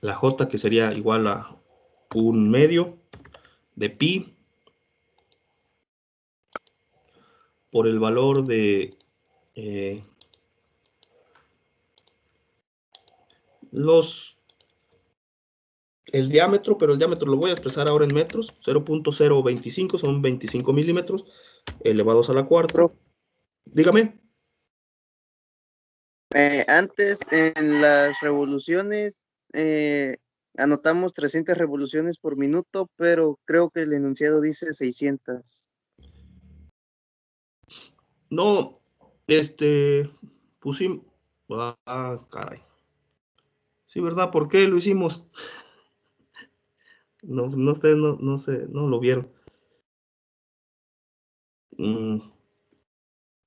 La J que sería igual a 1/2 de pi por el valor de el diámetro, pero el diámetro lo voy a expresar ahora en metros. 0.025 son 25 milímetros elevados a la cuarta. Dígame. Antes, en las revoluciones, anotamos 300 revoluciones por minuto, pero creo que el enunciado dice 600. No, pusimos... caray. Sí, ¿verdad? ¿Por qué lo hicimos? No sé, no lo vieron.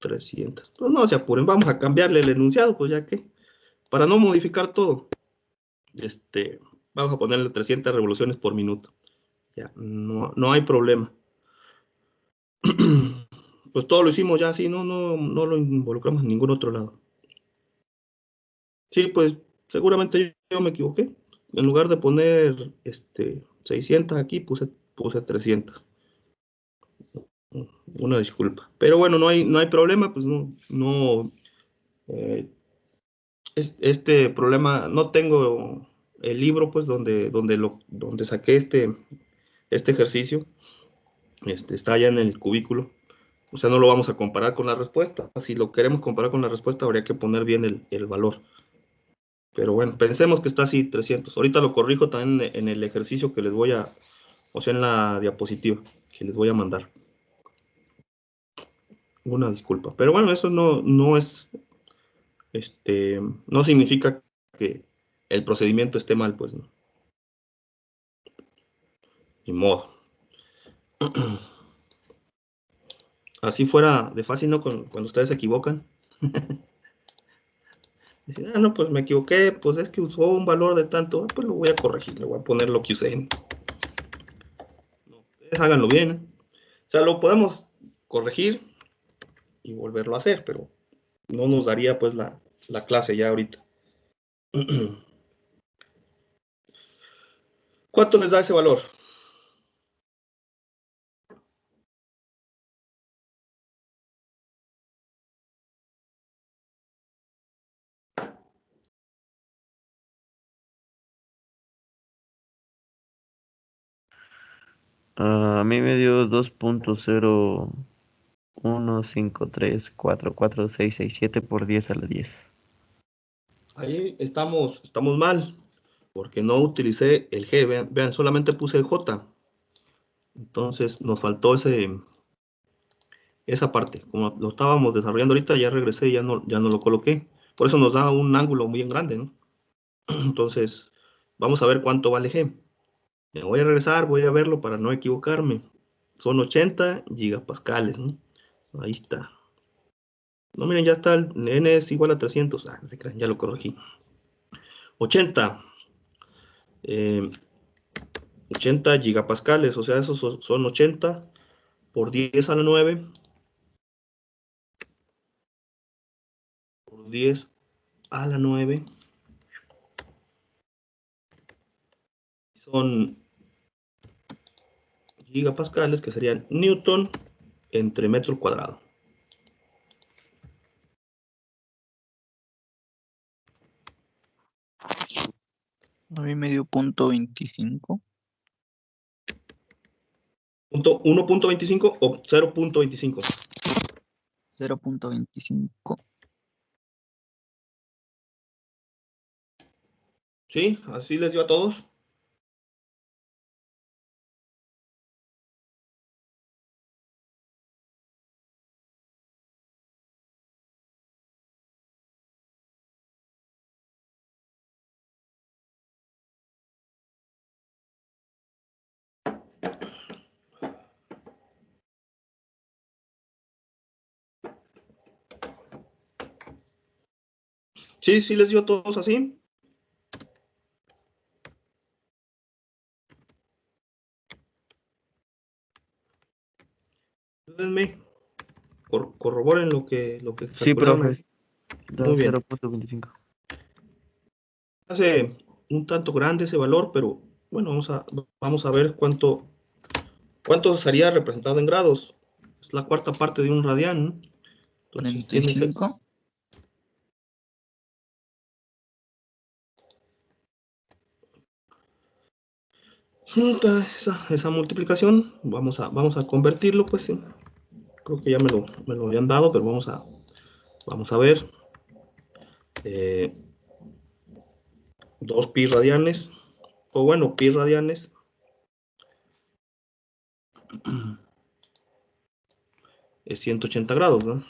300. No se apuren, vamos a cambiarle el enunciado, pues ya que, para no modificar todo, vamos a ponerle 300 revoluciones por minuto. Ya, no hay problema. Pues todo lo hicimos ya así, no lo involucramos en ningún otro lado. Sí, pues seguramente yo me equivoqué. En lugar de poner 600 aquí, puse 300. Una disculpa. Pero bueno, no hay problema, pues este problema, no tengo el libro, pues, donde saqué este ejercicio, está allá en el cubículo. O sea, no lo vamos a comparar con la respuesta. Si lo queremos comparar con la respuesta, habría que poner bien el valor. Pero bueno, pensemos que está así, 300. Ahorita lo corrijo también en el ejercicio que les voy a, o sea, en la diapositiva que les voy a mandar. Una disculpa. Pero bueno, eso no es, no significa que el procedimiento esté mal, pues, ¿no? Ni modo. Así fuera de fácil, ¿no? Cuando ustedes se equivocan. Dicen, no, pues me equivoqué, pues es que usó un valor de tanto, pues lo voy a corregir, le voy a poner lo que usé. No, ustedes háganlo bien, ¿eh? O sea, lo podemos corregir y volverlo a hacer, pero no nos daría pues la clase ya ahorita. ¿Cuánto les da ese valor? A mí me dio 2.015344667 por 10 a la 10. Ahí estamos mal, porque no utilicé el G, vean, solamente puse el J. Entonces nos faltó esa parte. Como lo estábamos desarrollando ahorita, ya regresé, ya no lo coloqué. Por eso nos da un ángulo muy grande, ¿no? Entonces, vamos a ver cuánto vale G. Me voy a regresar, voy a verlo para no equivocarme. Son 80 gigapascales, ¿no? Ahí está. No, miren, ya está, el N es igual a 300. Ah, no se crean, ya lo corregí. 80. 80 gigapascales, o sea, esos son 80 por 10 a la 9, por 10 a la 9, son gigapascales, que serían newton entre metro cuadrado. A mí me dio .25. 1.25 o 0.25. 0.25. ¿Sí? ¿Así les dio a todos? ¿Sí? ¿Sí les dio a todos así? Ayúdenme, corroboren lo que Sí, calcularon profe, ahí. da Muy bien. 0.25. Hace un tanto grande ese valor, pero bueno, vamos a ver cuánto sería representado en grados. Es la cuarta parte de un radián, ¿no? Entonces tiene que... 45. Esa multiplicación, vamos a convertirlo, pues sí. Creo que ya me lo habían dado, pero vamos a ver. 2 pi radianes, o bueno, pi radianes, es 180 grados, ¿no?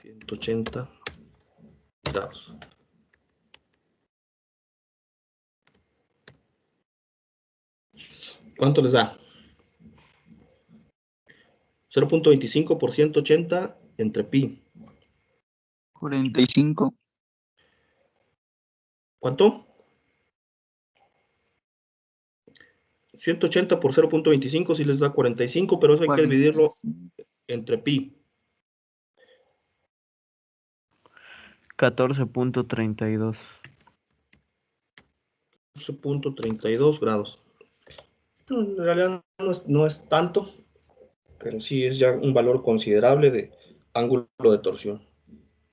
180 grados. ¿Cuánto les da? 0.25 por 180 entre pi. 45. ¿Cuánto? 180 por 0.25 sí les da 45, pero eso hay que dividirlo 45. entre pi. 14.32. 12.32 grados. En realidad no es tanto, pero sí es ya un valor considerable de ángulo de torsión.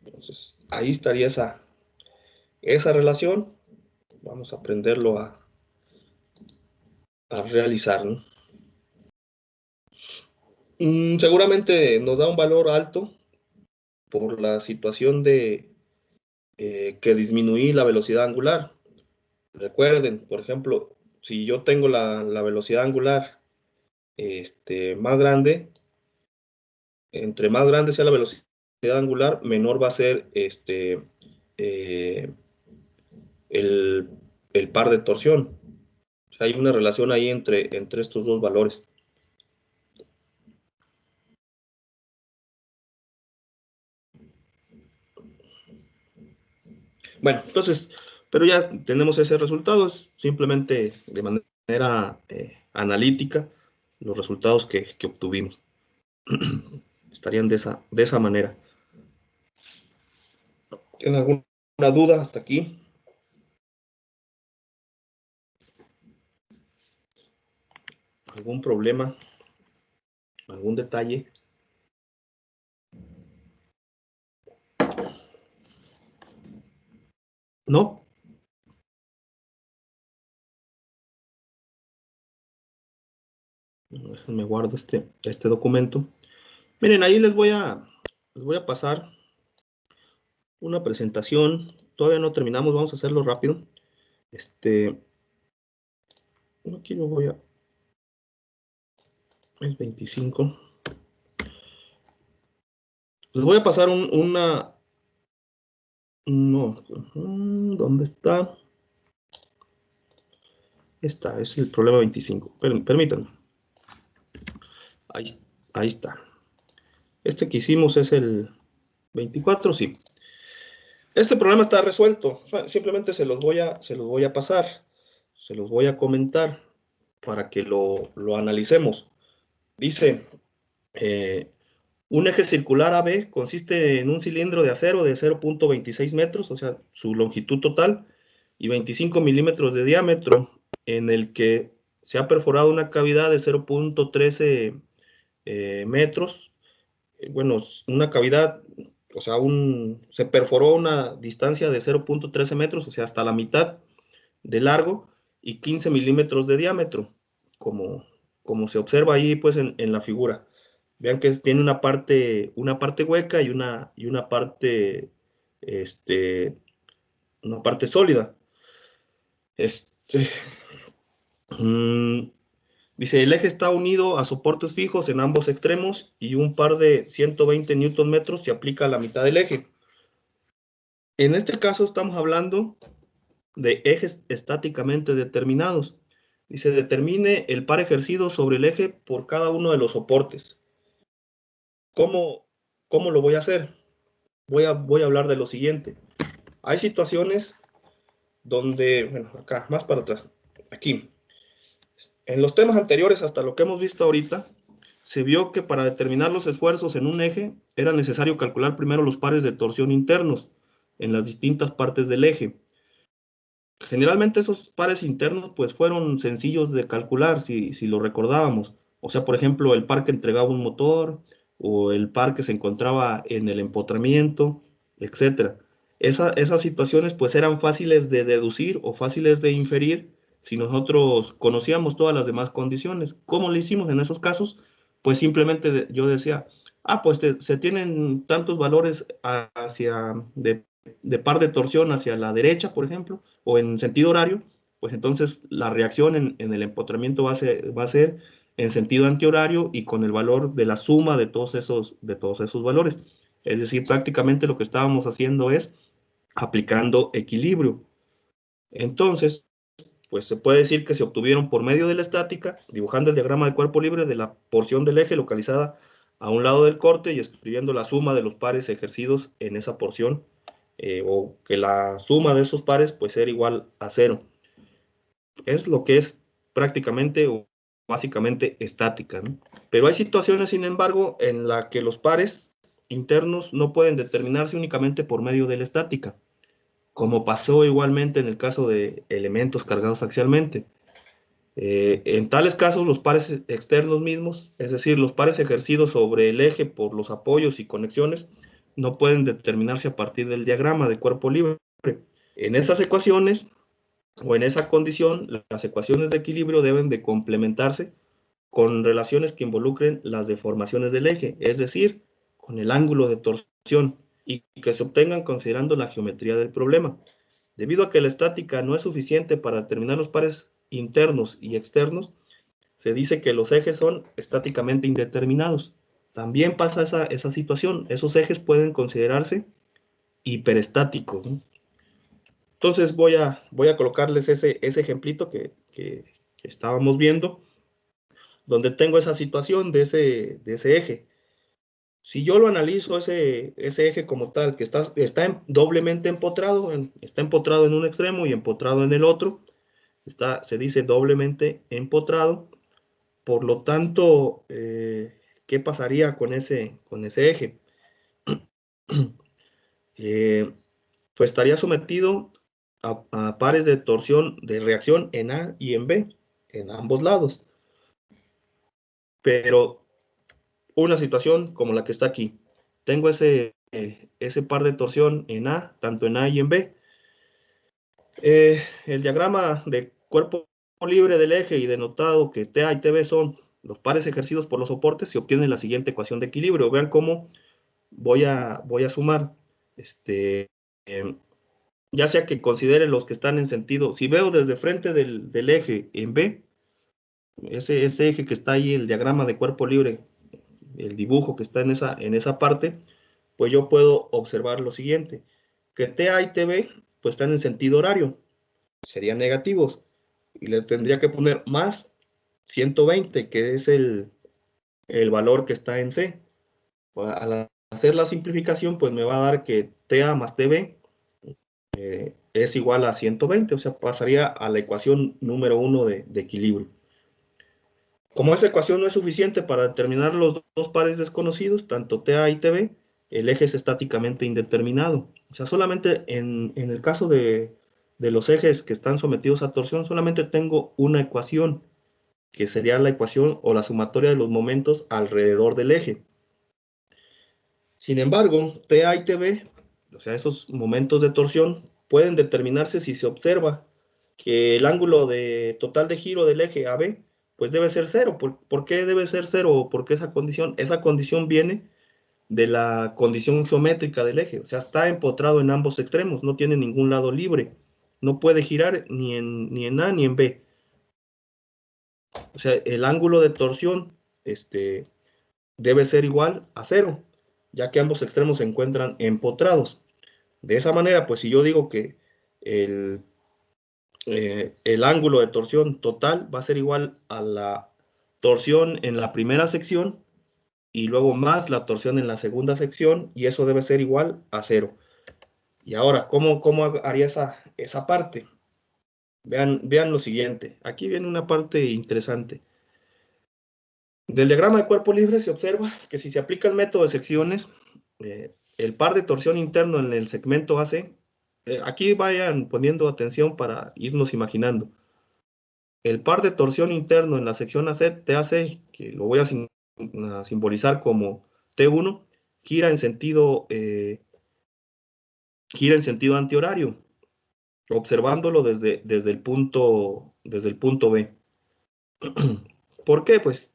Entonces, ahí estaría esa relación. Vamos a aprenderlo a realizar, ¿no? Seguramente nos da un valor alto por la situación de que disminuí la velocidad angular. Recuerden, por ejemplo, si yo tengo la velocidad angular más grande, entre más grande sea la velocidad angular, menor va a ser eh, el par de torsión. O sea, hay una relación ahí entre estos dos valores. Bueno, entonces, pero ya tenemos ese resultado, es simplemente de manera analítica los resultados que obtuvimos. Estarían de esa manera. ¿Tienen alguna duda hasta aquí? ¿Algún problema? ¿Algún detalle? ¿No? Me guardo este documento. Miren, ahí les voy a pasar una presentación. Todavía no terminamos, vamos a hacerlo rápido. Aquí lo voy a... Es 25. Les voy a pasar una... No, ¿dónde está? Esta es el problema 25. Permítanme. Ahí está. Este que hicimos es el 24, sí. Este problema está resuelto. Simplemente se los voy a pasar. Se los voy a comentar para que lo analicemos. Dice, un eje circular AB consiste en un cilindro de acero de 0.26 metros, o sea, su longitud total, y 25 milímetros de diámetro, en el que se ha perforado una cavidad de 0.13 metros. Bueno, una cavidad, o sea, se perforó una distancia de 0.13 metros, o sea, hasta la mitad de largo, y 15 milímetros de diámetro, como se observa ahí pues en la figura. Vean que tiene una parte hueca y una parte, una parte sólida. Dice, el eje está unido a soportes fijos en ambos extremos y un par de 120 newton metros se aplica a la mitad del eje. En este caso estamos hablando de ejes estáticamente determinados. Dice, determine el par ejercido sobre el eje por cada uno de los soportes. ¿Cómo lo voy a hacer? Voy a hablar de lo siguiente. Hay situaciones donde, bueno, acá, más para atrás, aquí. En los temas anteriores, hasta lo que hemos visto ahorita, se vio que para determinar los esfuerzos en un eje era necesario calcular primero los pares de torsión internos en las distintas partes del eje. Generalmente esos pares internos pues fueron sencillos de calcular si lo recordábamos. O sea, por ejemplo, el par que entregaba un motor o el par que se encontraba en el empotramiento, etc. Esas situaciones pues eran fáciles de deducir o fáciles de inferir si nosotros conocíamos todas las demás condiciones. ¿Cómo lo hicimos en esos casos? Pues simplemente yo decía, pues se tienen tantos valores de par de torsión hacia la derecha, por ejemplo, o en sentido horario, pues entonces la reacción en el empotramiento va a ser en sentido antihorario y con el valor de la suma de todos esos valores. Es decir, prácticamente lo que estábamos haciendo es aplicando equilibrio. Entonces, pues se puede decir que se obtuvieron por medio de la estática, dibujando el diagrama de cuerpo libre de la porción del eje localizada a un lado del corte y escribiendo la suma de los pares ejercidos en esa porción, o que la suma de esos pares pues era igual a 0. Es lo que es prácticamente o básicamente estática, ¿no? Pero hay situaciones, sin embargo, en las que los pares internos no pueden determinarse únicamente por medio de la estática, como pasó igualmente en el caso de elementos cargados axialmente. En tales casos, los pares externos mismos, es decir, los pares ejercidos sobre el eje por los apoyos y conexiones, no pueden determinarse a partir del diagrama de cuerpo libre. En esas ecuaciones, o en esa condición, las ecuaciones de equilibrio deben de complementarse con relaciones que involucren las deformaciones del eje, es decir, con el ángulo de torsión, y que se obtengan considerando la geometría del problema. Debido a que la estática no es suficiente para determinar los pares internos y externos, se dice que los ejes son estáticamente indeterminados. También pasa esa situación. Esos ejes pueden considerarse hiperestáticos, ¿no? Entonces voy a colocarles ese ejemplito que estábamos viendo, donde tengo esa situación de ese eje. Si yo lo analizo, ese eje como tal, que está doblemente empotrado, está empotrado en un extremo y empotrado en el otro, se dice doblemente empotrado. Por lo tanto, ¿qué pasaría con ese eje? Pues estaría sometido a pares de torsión, de reacción en A y en B, en ambos lados. Pero una situación como la que está aquí, tengo ese par de torsión en A, tanto en A y en B. El diagrama de cuerpo libre del eje y denotado que TA y TB son los pares ejercidos por los soportes, se obtiene la siguiente ecuación de equilibrio. Vean cómo voy a sumar, ya sea que considere los que están en sentido, si veo desde frente del eje en B, ese eje que está ahí, el diagrama de cuerpo libre, el dibujo que está en esa parte, pues yo puedo observar lo siguiente, que TA y TB pues están en sentido horario, serían negativos, y le tendría que poner más 120, que es el valor que está en C. Al hacer la simplificación, pues me va a dar que TA más TB es igual a 120, o sea, pasaría a la ecuación número 1 de equilibrio. Como esa ecuación no es suficiente para determinar los dos pares desconocidos, tanto TA y TB, el eje es estáticamente indeterminado. O sea, solamente en el caso de los ejes que están sometidos a torsión, solamente tengo una ecuación, que sería la ecuación o la sumatoria de los momentos alrededor del eje. Sin embargo, TA y TB, o sea, esos momentos de torsión, pueden determinarse si se observa que el ángulo total de giro del eje AB pues debe ser cero. ¿Por qué debe ser cero? Porque esa condición viene de la condición geométrica del eje. O sea, está empotrado en ambos extremos, no tiene ningún lado libre. No puede girar ni en A ni en B. O sea, el ángulo de torsión debe ser igual a cero, ya que ambos extremos se encuentran empotrados. De esa manera, pues si yo digo que el ángulo de torsión total va a ser igual a la torsión en la primera sección y luego más la torsión en la segunda sección, y eso debe ser igual a cero. Y ahora, ¿cómo haría esa parte? Vean lo siguiente. Aquí viene una parte interesante. Del diagrama de cuerpo libre se observa que si se aplica el método de secciones, el par de torsión interno en el segmento AC, aquí vayan poniendo atención para irnos imaginando. El par de torsión interno en la sección AC, TAC, que lo voy a simbolizar como T1, gira en sentido antihorario, observándolo desde el punto B. ¿Por qué? Pues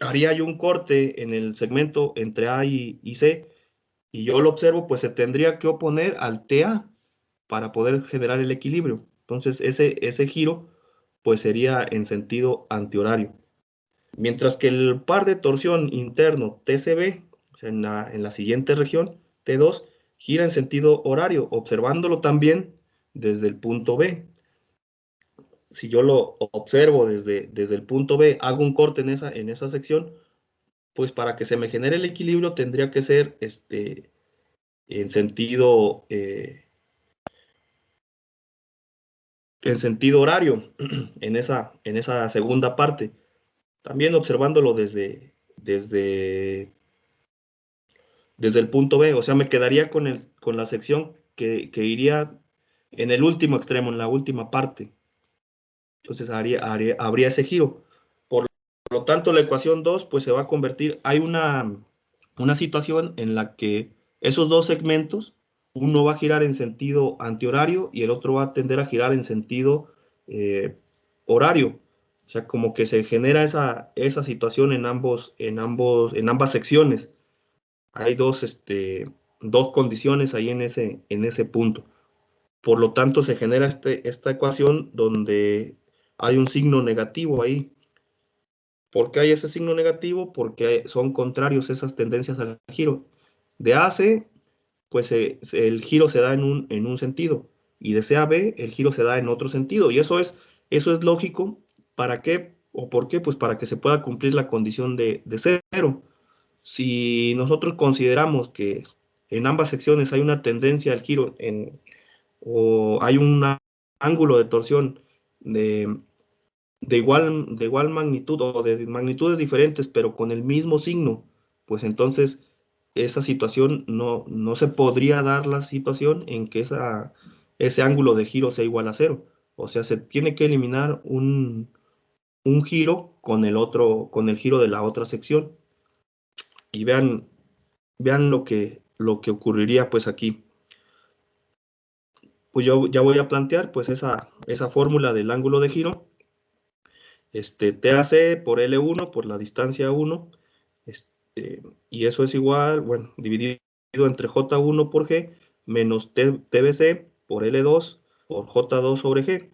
haría yo un corte en el segmento entre A y C, y yo lo observo, pues se tendría que oponer al TA para poder generar el equilibrio. Entonces ese giro pues sería en sentido antihorario. Mientras que el par de torsión interno TCB, o sea, en la siguiente región, T2, gira en sentido horario, observándolo también desde el punto B. Si yo lo observo desde el punto B, hago un corte en esa sección, pues para que se me genere el equilibrio tendría que ser en sentido horario en esa segunda parte. También observándolo desde el punto B, o sea, me quedaría con la sección que iría en el último extremo, en la última parte. Entonces habría ese giro. Por lo tanto, la ecuación 2 pues se va a convertir, hay una situación en la que esos dos segmentos, uno va a girar en sentido antihorario y el otro va a tender a girar en sentido horario. O sea, como que se genera esa situación en ambas secciones. Hay dos condiciones ahí en ese punto. Por lo tanto, se genera esta ecuación donde hay un signo negativo ahí. ¿Por qué hay ese signo negativo? Porque son contrarios esas tendencias al giro. De A a C, pues el giro se da en un sentido, y de C a B el giro se da en otro sentido, y eso es lógico. ¿Para qué? ¿O por qué? Pues para que se pueda cumplir la condición de cero. Si nosotros consideramos que en ambas secciones hay una tendencia al giro o hay un ángulo de torsión de igual magnitud o de magnitudes diferentes, pero con el mismo signo, pues entonces esa situación no se podría dar la situación en que ese ángulo de giro sea igual a cero. O sea, se tiene que eliminar un giro con el giro de la otra sección. Y vean lo que ocurriría pues aquí. Pues yo ya voy a plantear pues esa fórmula del ángulo de giro, TAC por L1 por la distancia 1, y eso es igual, bueno, dividido entre J1 por G menos TBC por L2 por J2 sobre G.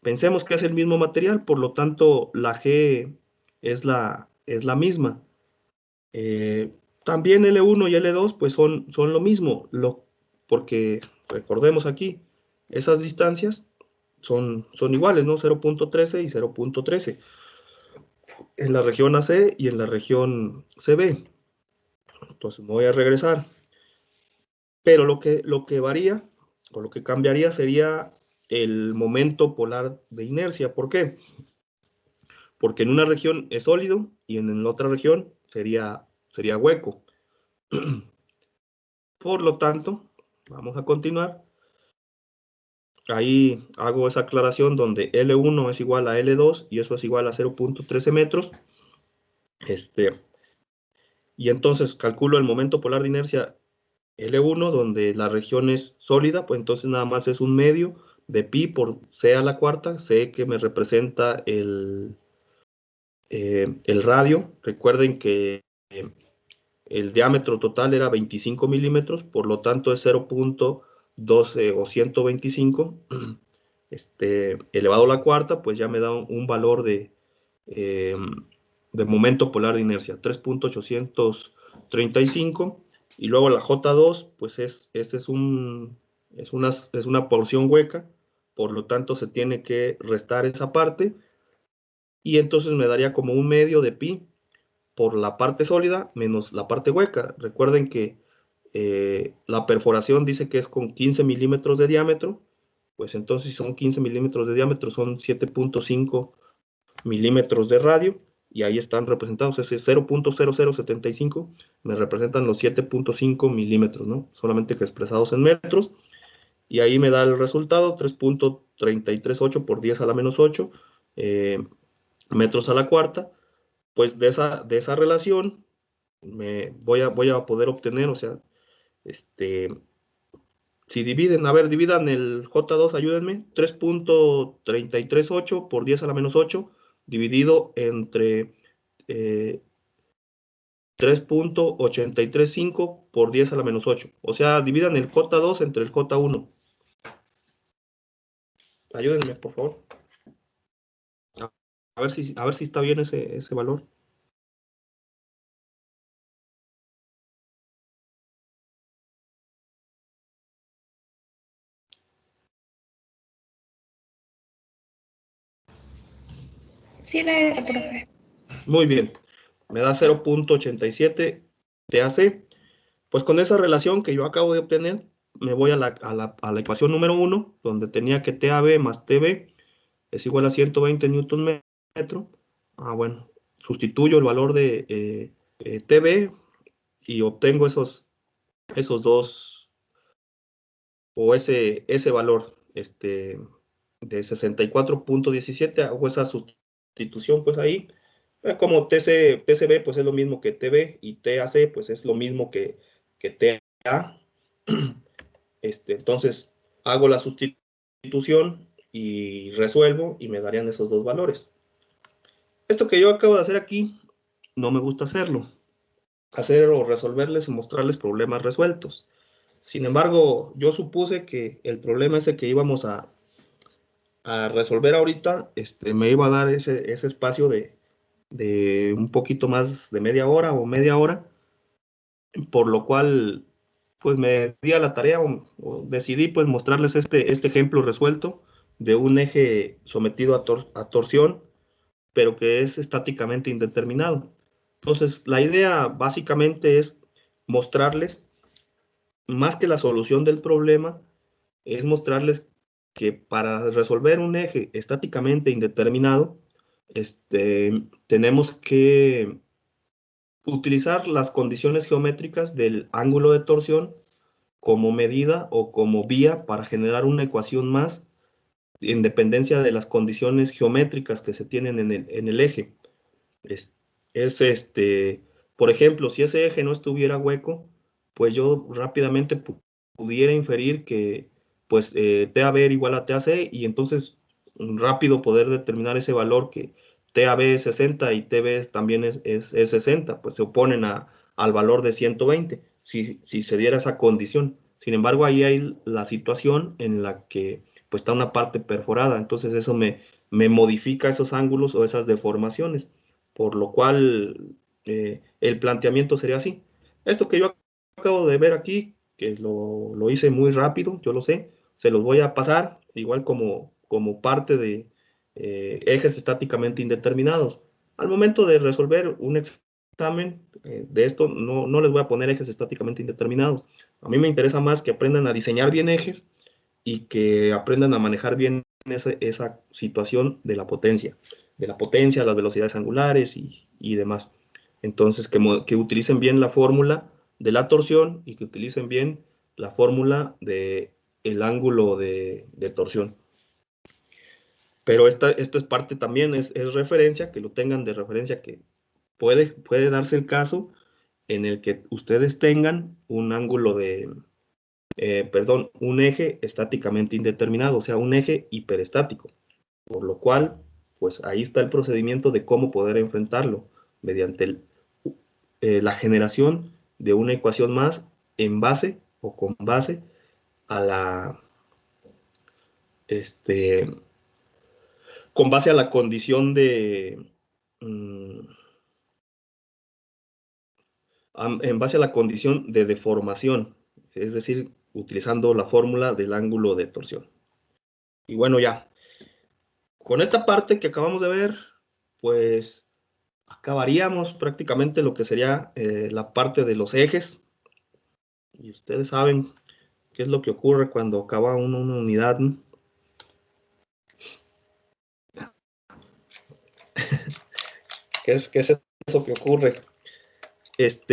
Pensemos que es el mismo material, por lo tanto la G es la misma. También L1 y L2 pues son lo mismo, porque recordemos aquí, esas distancias son iguales, ¿no? 0.13 y 0.13 en la región AC y en la región CB. Entonces me voy a regresar. Pero lo que varía o lo que cambiaría sería el momento polar de inercia. ¿Por qué? Porque en una región es sólido y en la otra región sería hueco. Por lo tanto, vamos a continuar. Ahí hago esa aclaración donde L1 es igual a L2 y eso es igual a 0.13 metros. Y entonces calculo el momento polar de inercia L1, donde la región es sólida, pues entonces nada más es un medio de pi por c a la cuarta, c que me representa el radio. Recuerden que el diámetro total era 25 milímetros, por lo tanto es 0.12 o 125 elevado a la cuarta, pues ya me da un valor de momento polar de inercia, 3.835, y luego la J2, pues es una porción hueca, por lo tanto se tiene que restar esa parte, y entonces me daría como un medio de pi por la parte sólida menos la parte hueca. Recuerden que la perforación dice que es con 15 milímetros de diámetro, pues entonces si son 15 milímetros de diámetro son 7.5 milímetros de radio, y ahí están representados, ese 0.0075 me representan los 7.5 milímetros, ¿no? Solamente que expresados en metros, y ahí me da el resultado, 3.338 por 10 a la menos 8 metros a la cuarta. Pues de esa relación voy a poder obtener, o sea, si dividan el J2, ayúdenme, 3.338 por 10 a la menos 8, dividido entre 3.835 por 10 a la menos 8. O sea, dividan el J2 entre el J1. Ayúdenme, por favor. A ver si está bien ese valor. Sí, dale, profe. Muy bien. Me da 0.87 TAC. Pues con esa relación que yo acabo de obtener, me voy a la ecuación número 1, donde tenía que TAB más TB es igual a 120 newton metro. Bueno, sustituyo el valor de TB y obtengo esos dos, o ese valor de 64.17. Hago esa sustitución pues ahí. Como TCB pues es lo mismo que TB, y TAC pues es lo mismo que TA. Entonces hago la sustitución y resuelvo, y me darían esos dos valores. Esto que yo acabo de hacer aquí, no me gusta hacerlo. Hacer o resolverles y mostrarles problemas resueltos. Sin embargo, yo supuse que el problema ese que íbamos a resolver ahorita, me iba a dar ese espacio de un poquito más de media hora o media hora, por lo cual pues me di a la tarea o decidí pues mostrarles este ejemplo resuelto de un eje sometido a torsión, pero que es estáticamente indeterminado. Entonces, la idea básicamente es mostrarles, más que la solución del problema, es mostrarles que para resolver un eje estáticamente indeterminado, tenemos que utilizar las condiciones geométricas del ángulo de torsión como medida o como vía para generar una ecuación más, en dependencia de las condiciones geométricas que se tienen en el eje. Por ejemplo, si ese eje no estuviera hueco, pues yo rápidamente pudiera inferir que pues TAB era igual a TAC, y entonces rápido poder determinar ese valor que TAB es 60 y TB también es 60, pues se oponen al valor de 120, si se diera esa condición. Sin embargo, ahí hay la situación en la que pues está una parte perforada, entonces eso me modifica esos ángulos o esas deformaciones, por lo cual el planteamiento sería así. Esto que yo acabo de ver aquí, que lo hice muy rápido, yo lo sé, se los voy a pasar, igual como parte de ejes estáticamente indeterminados. Al momento de resolver un examen de esto, no les voy a poner ejes estáticamente indeterminados. A mí me interesa más que aprendan a diseñar bien ejes y que aprendan a manejar bien esa situación de la potencia, las velocidades angulares y demás. Entonces, que utilicen bien la fórmula de la torsión y que utilicen bien la fórmula del ángulo de torsión. Pero esto es parte también, es referencia, que lo tengan de referencia, que puede darse el caso en el que ustedes tengan un ángulo un eje estáticamente indeterminado, o sea, un eje hiperestático, por lo cual, pues ahí está el procedimiento de cómo poder enfrentarlo, mediante la generación de una ecuación más en base o con base a con base a la condición en base a la condición de deformación, es decir, utilizando la fórmula del ángulo de torsión. Y bueno, ya, con esta parte que acabamos de ver, pues acabaríamos prácticamente lo que sería la parte de los ejes. Y ustedes saben qué es lo que ocurre cuando acaba una unidad, ¿no? ¿Qué es eso que ocurre? Pues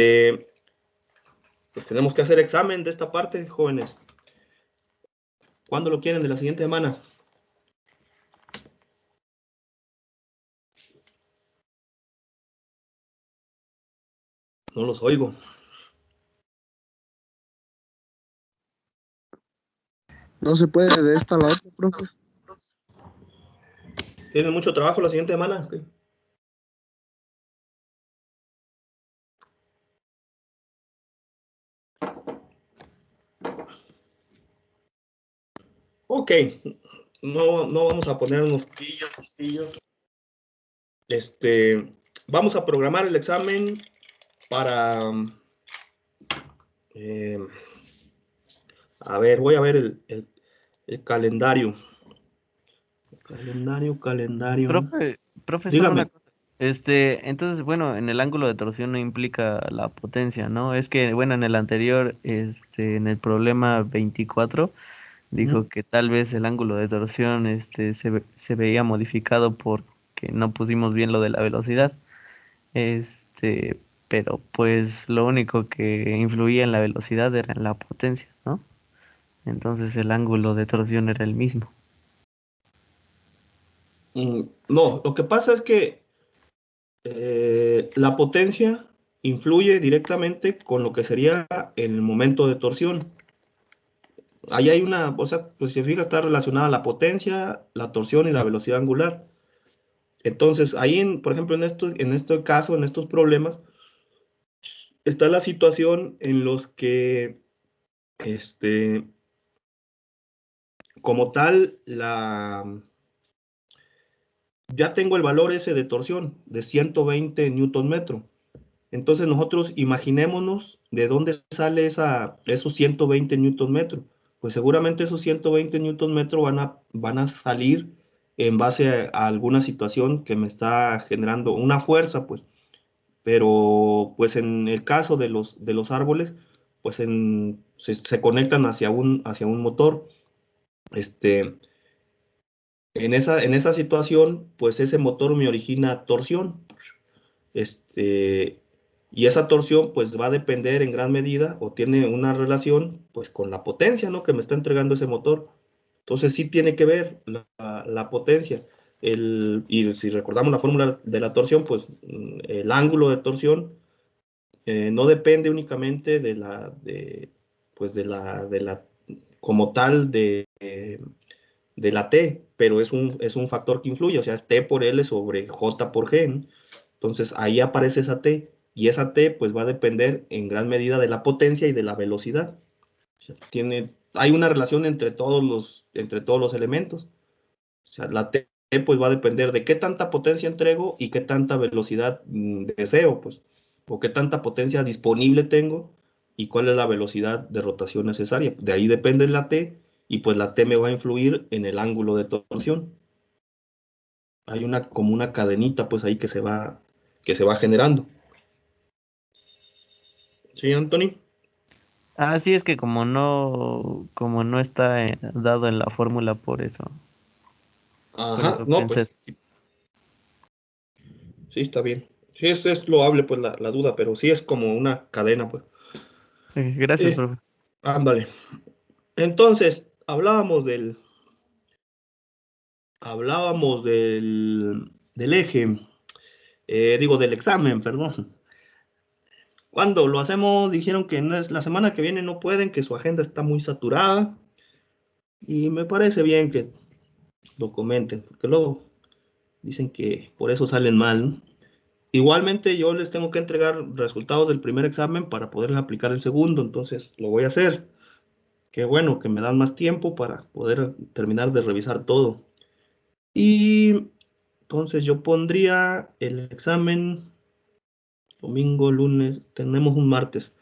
tenemos que hacer examen de esta parte, jóvenes. ¿Cuándo lo quieren? ¿De la siguiente semana? No los oigo. No se puede de esta a la otra, profe. ¿Tienen mucho trabajo la siguiente semana? Ok, no vamos a ponernos pillos. Vamos a programar el examen para... a ver, voy a ver el calendario. Calendario. Profe, solo una Dígame. cosa. Entonces, bueno, en el ángulo de torsión no implica la potencia, ¿no? Es que, bueno, en el anterior, en el problema 24, dijo que tal vez el ángulo de torsión, se veía modificado porque no pusimos bien lo de la velocidad. Pero pues lo único que influía en la velocidad era en la potencia, ¿no? Entonces el ángulo de torsión era el mismo. No, lo que pasa es que la potencia influye directamente con lo que sería el momento de torsión. Ahí hay una, o sea, pues si se fija, está relacionada la potencia, la torsión y la velocidad angular. Entonces, ahí, por ejemplo, en este caso, en estos problemas, está la situación en los que, como tal, ya tengo el valor ese de torsión, de 120 newton metro. Entonces nosotros imaginémonos de dónde sale esos 120 newton metro. Pues seguramente esos 120 newton metro van a salir en base a alguna situación que me está generando una fuerza, pues. Pero pues en el caso de los árboles, pues se conectan hacia un motor. En esa situación, pues ese motor me origina torsión. Este, y esa torsión pues va a depender en gran medida o tiene una relación pues con la potencia, ¿no?, que me está entregando ese motor. Entonces sí tiene que ver la potencia. Y si recordamos la fórmula de la torsión, pues el ángulo de torsión no depende únicamente pues como tal de la T, pero es un factor que influye, o sea, es T por L sobre J por G, ¿no? Entonces ahí aparece esa T, y esa T pues va a depender en gran medida de la potencia y de la velocidad. O sea, hay una relación entre todos los elementos. O sea, la T pues va a depender de qué tanta potencia entrego y qué tanta velocidad deseo, pues, o qué tanta potencia disponible tengo y cuál es la velocidad de rotación necesaria. De ahí depende la T, y pues la T me va a influir en el ángulo de torsión. Hay como una cadenita pues ahí que se va generando. ¿Sí, Anthony? Ah, sí, es que como no está dado en la fórmula por Ajá, eso no, pensé. pues sí, está bien. Sí, es loable pues la duda, pero sí es como una cadena pues. Gracias, Eh, profe. Ándale. Entonces, hablábamos del eje, del examen, perdón. Cuando lo hacemos, dijeron que la semana que viene no pueden, que su agenda está muy saturada, y me parece bien que lo comenten, porque luego dicen que por eso salen mal, ¿no? Igualmente yo les tengo que entregar resultados del primer examen para poderles aplicar el segundo, entonces lo voy a hacer. Qué bueno que me dan más tiempo para poder terminar de revisar todo. Y entonces yo pondría el examen domingo, lunes, tenemos un martes.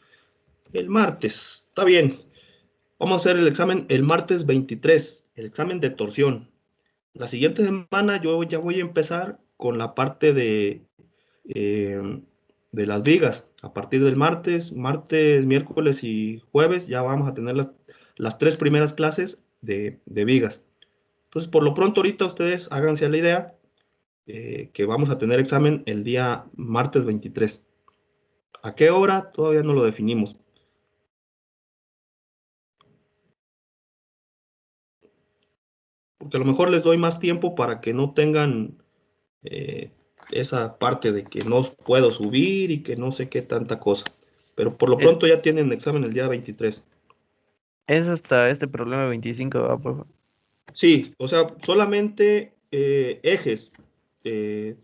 El martes, está bien. Vamos a hacer el examen el martes 23, el examen de torsión. La siguiente semana yo ya voy a empezar con la parte eh, de las vigas. A partir del martes, miércoles y jueves ya vamos a tener las tres primeras clases de vigas. Entonces, por lo pronto ahorita ustedes háganse a la idea que vamos a tener examen el día martes 23. ¿A qué hora? Todavía no lo definimos. Porque a lo mejor les doy más tiempo para que no tengan eh, esa parte de que no puedo subir y que no sé qué tanta cosa. Pero por lo Es, pronto ya tienen examen el día 23. es hasta este problema 25, ¿va, profe? Sí, o sea, solamente ejes. eh,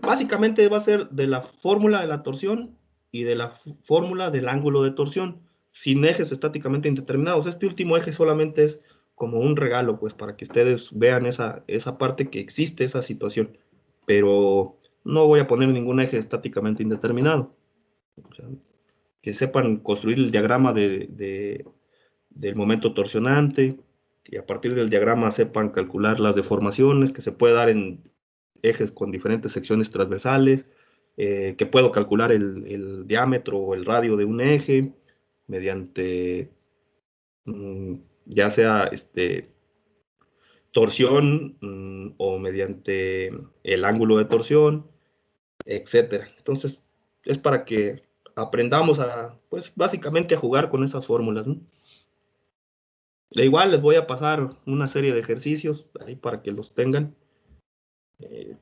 Básicamente va a ser de la fórmula de la torsión y de la fórmula del ángulo de torsión, sin ejes estáticamente indeterminados. Este último eje solamente es como un regalo, pues, para que ustedes vean esa parte que existe, esa situación. Pero no voy a poner ningún eje estáticamente indeterminado. O sea, que sepan construir el diagrama del momento torsionante, y a partir del diagrama sepan calcular las deformaciones que se puede dar en ejes con diferentes secciones transversales, que puedo calcular el diámetro o el radio de un eje mediante ya sea torsión o mediante el ángulo de torsión, etcétera. Entonces, es para que aprendamos pues básicamente a jugar con esas fórmulas, ¿no? De igual les voy a pasar una serie de ejercicios ahí para que los tengan eh,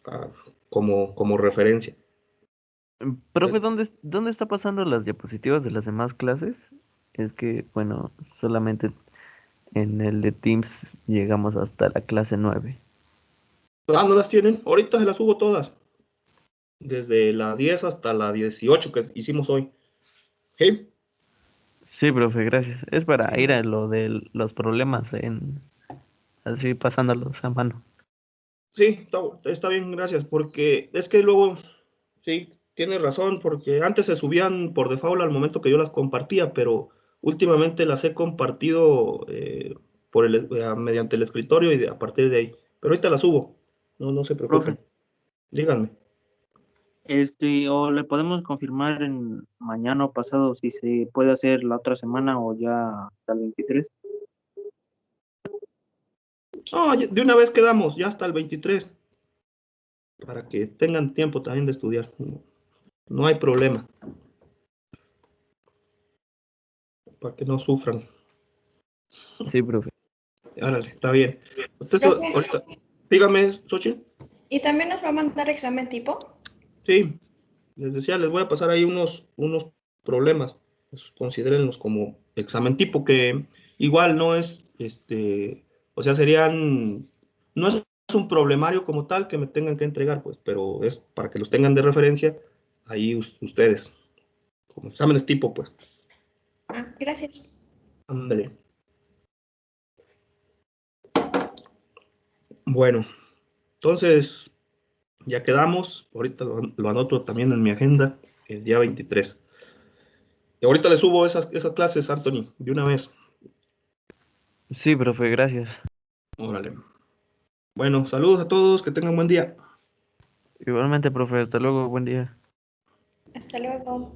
ah, como referencia. Profe, ¿dónde está pasando las diapositivas de las demás clases? Es que, bueno, solamente en el de Teams llegamos hasta la clase 9. ¿No las tienen? Ahorita se las subo todas, desde la 10 hasta la 18 que hicimos hoy. ¿Sí? Sí, profe, gracias. Es para ir a lo de los problemas así pasándolos a mano. Sí, está bien, gracias, porque es que luego, sí, tienes razón, porque antes se subían por default al momento que yo las compartía, pero últimamente las he compartido mediante el escritorio y a partir de ahí. Pero ahorita las subo, no se Profe, preocupen. Díganme. o le podemos confirmar en mañana o pasado si se puede hacer la otra semana o ya hasta el 23. No, de una vez quedamos, ya hasta el 23, para que tengan tiempo también de estudiar. No hay problema, para que no sufran. Sí, profe. Árale, está bien. Entonces, Profe, ahorita, dígame, Xochitl. ¿y también nos va a mandar examen tipo? Sí, les decía, les voy a pasar ahí unos problemas. Pues, considérenlos como examen tipo, que igual no es, O sea, no es un problemario como tal que me tengan que entregar, pues, pero es para que los tengan de referencia ahí ustedes, como exámenes tipo, pues. Ah, gracias. Ándale. Bueno, entonces ya quedamos. Ahorita lo anoto también en mi agenda, el día 23. Y ahorita le subo esas clases, Anthony, de una vez. Sí, profe, gracias. Órale. Bueno, saludos a todos, que tengan buen día. Igualmente, profe, hasta luego, buen día. Hasta luego.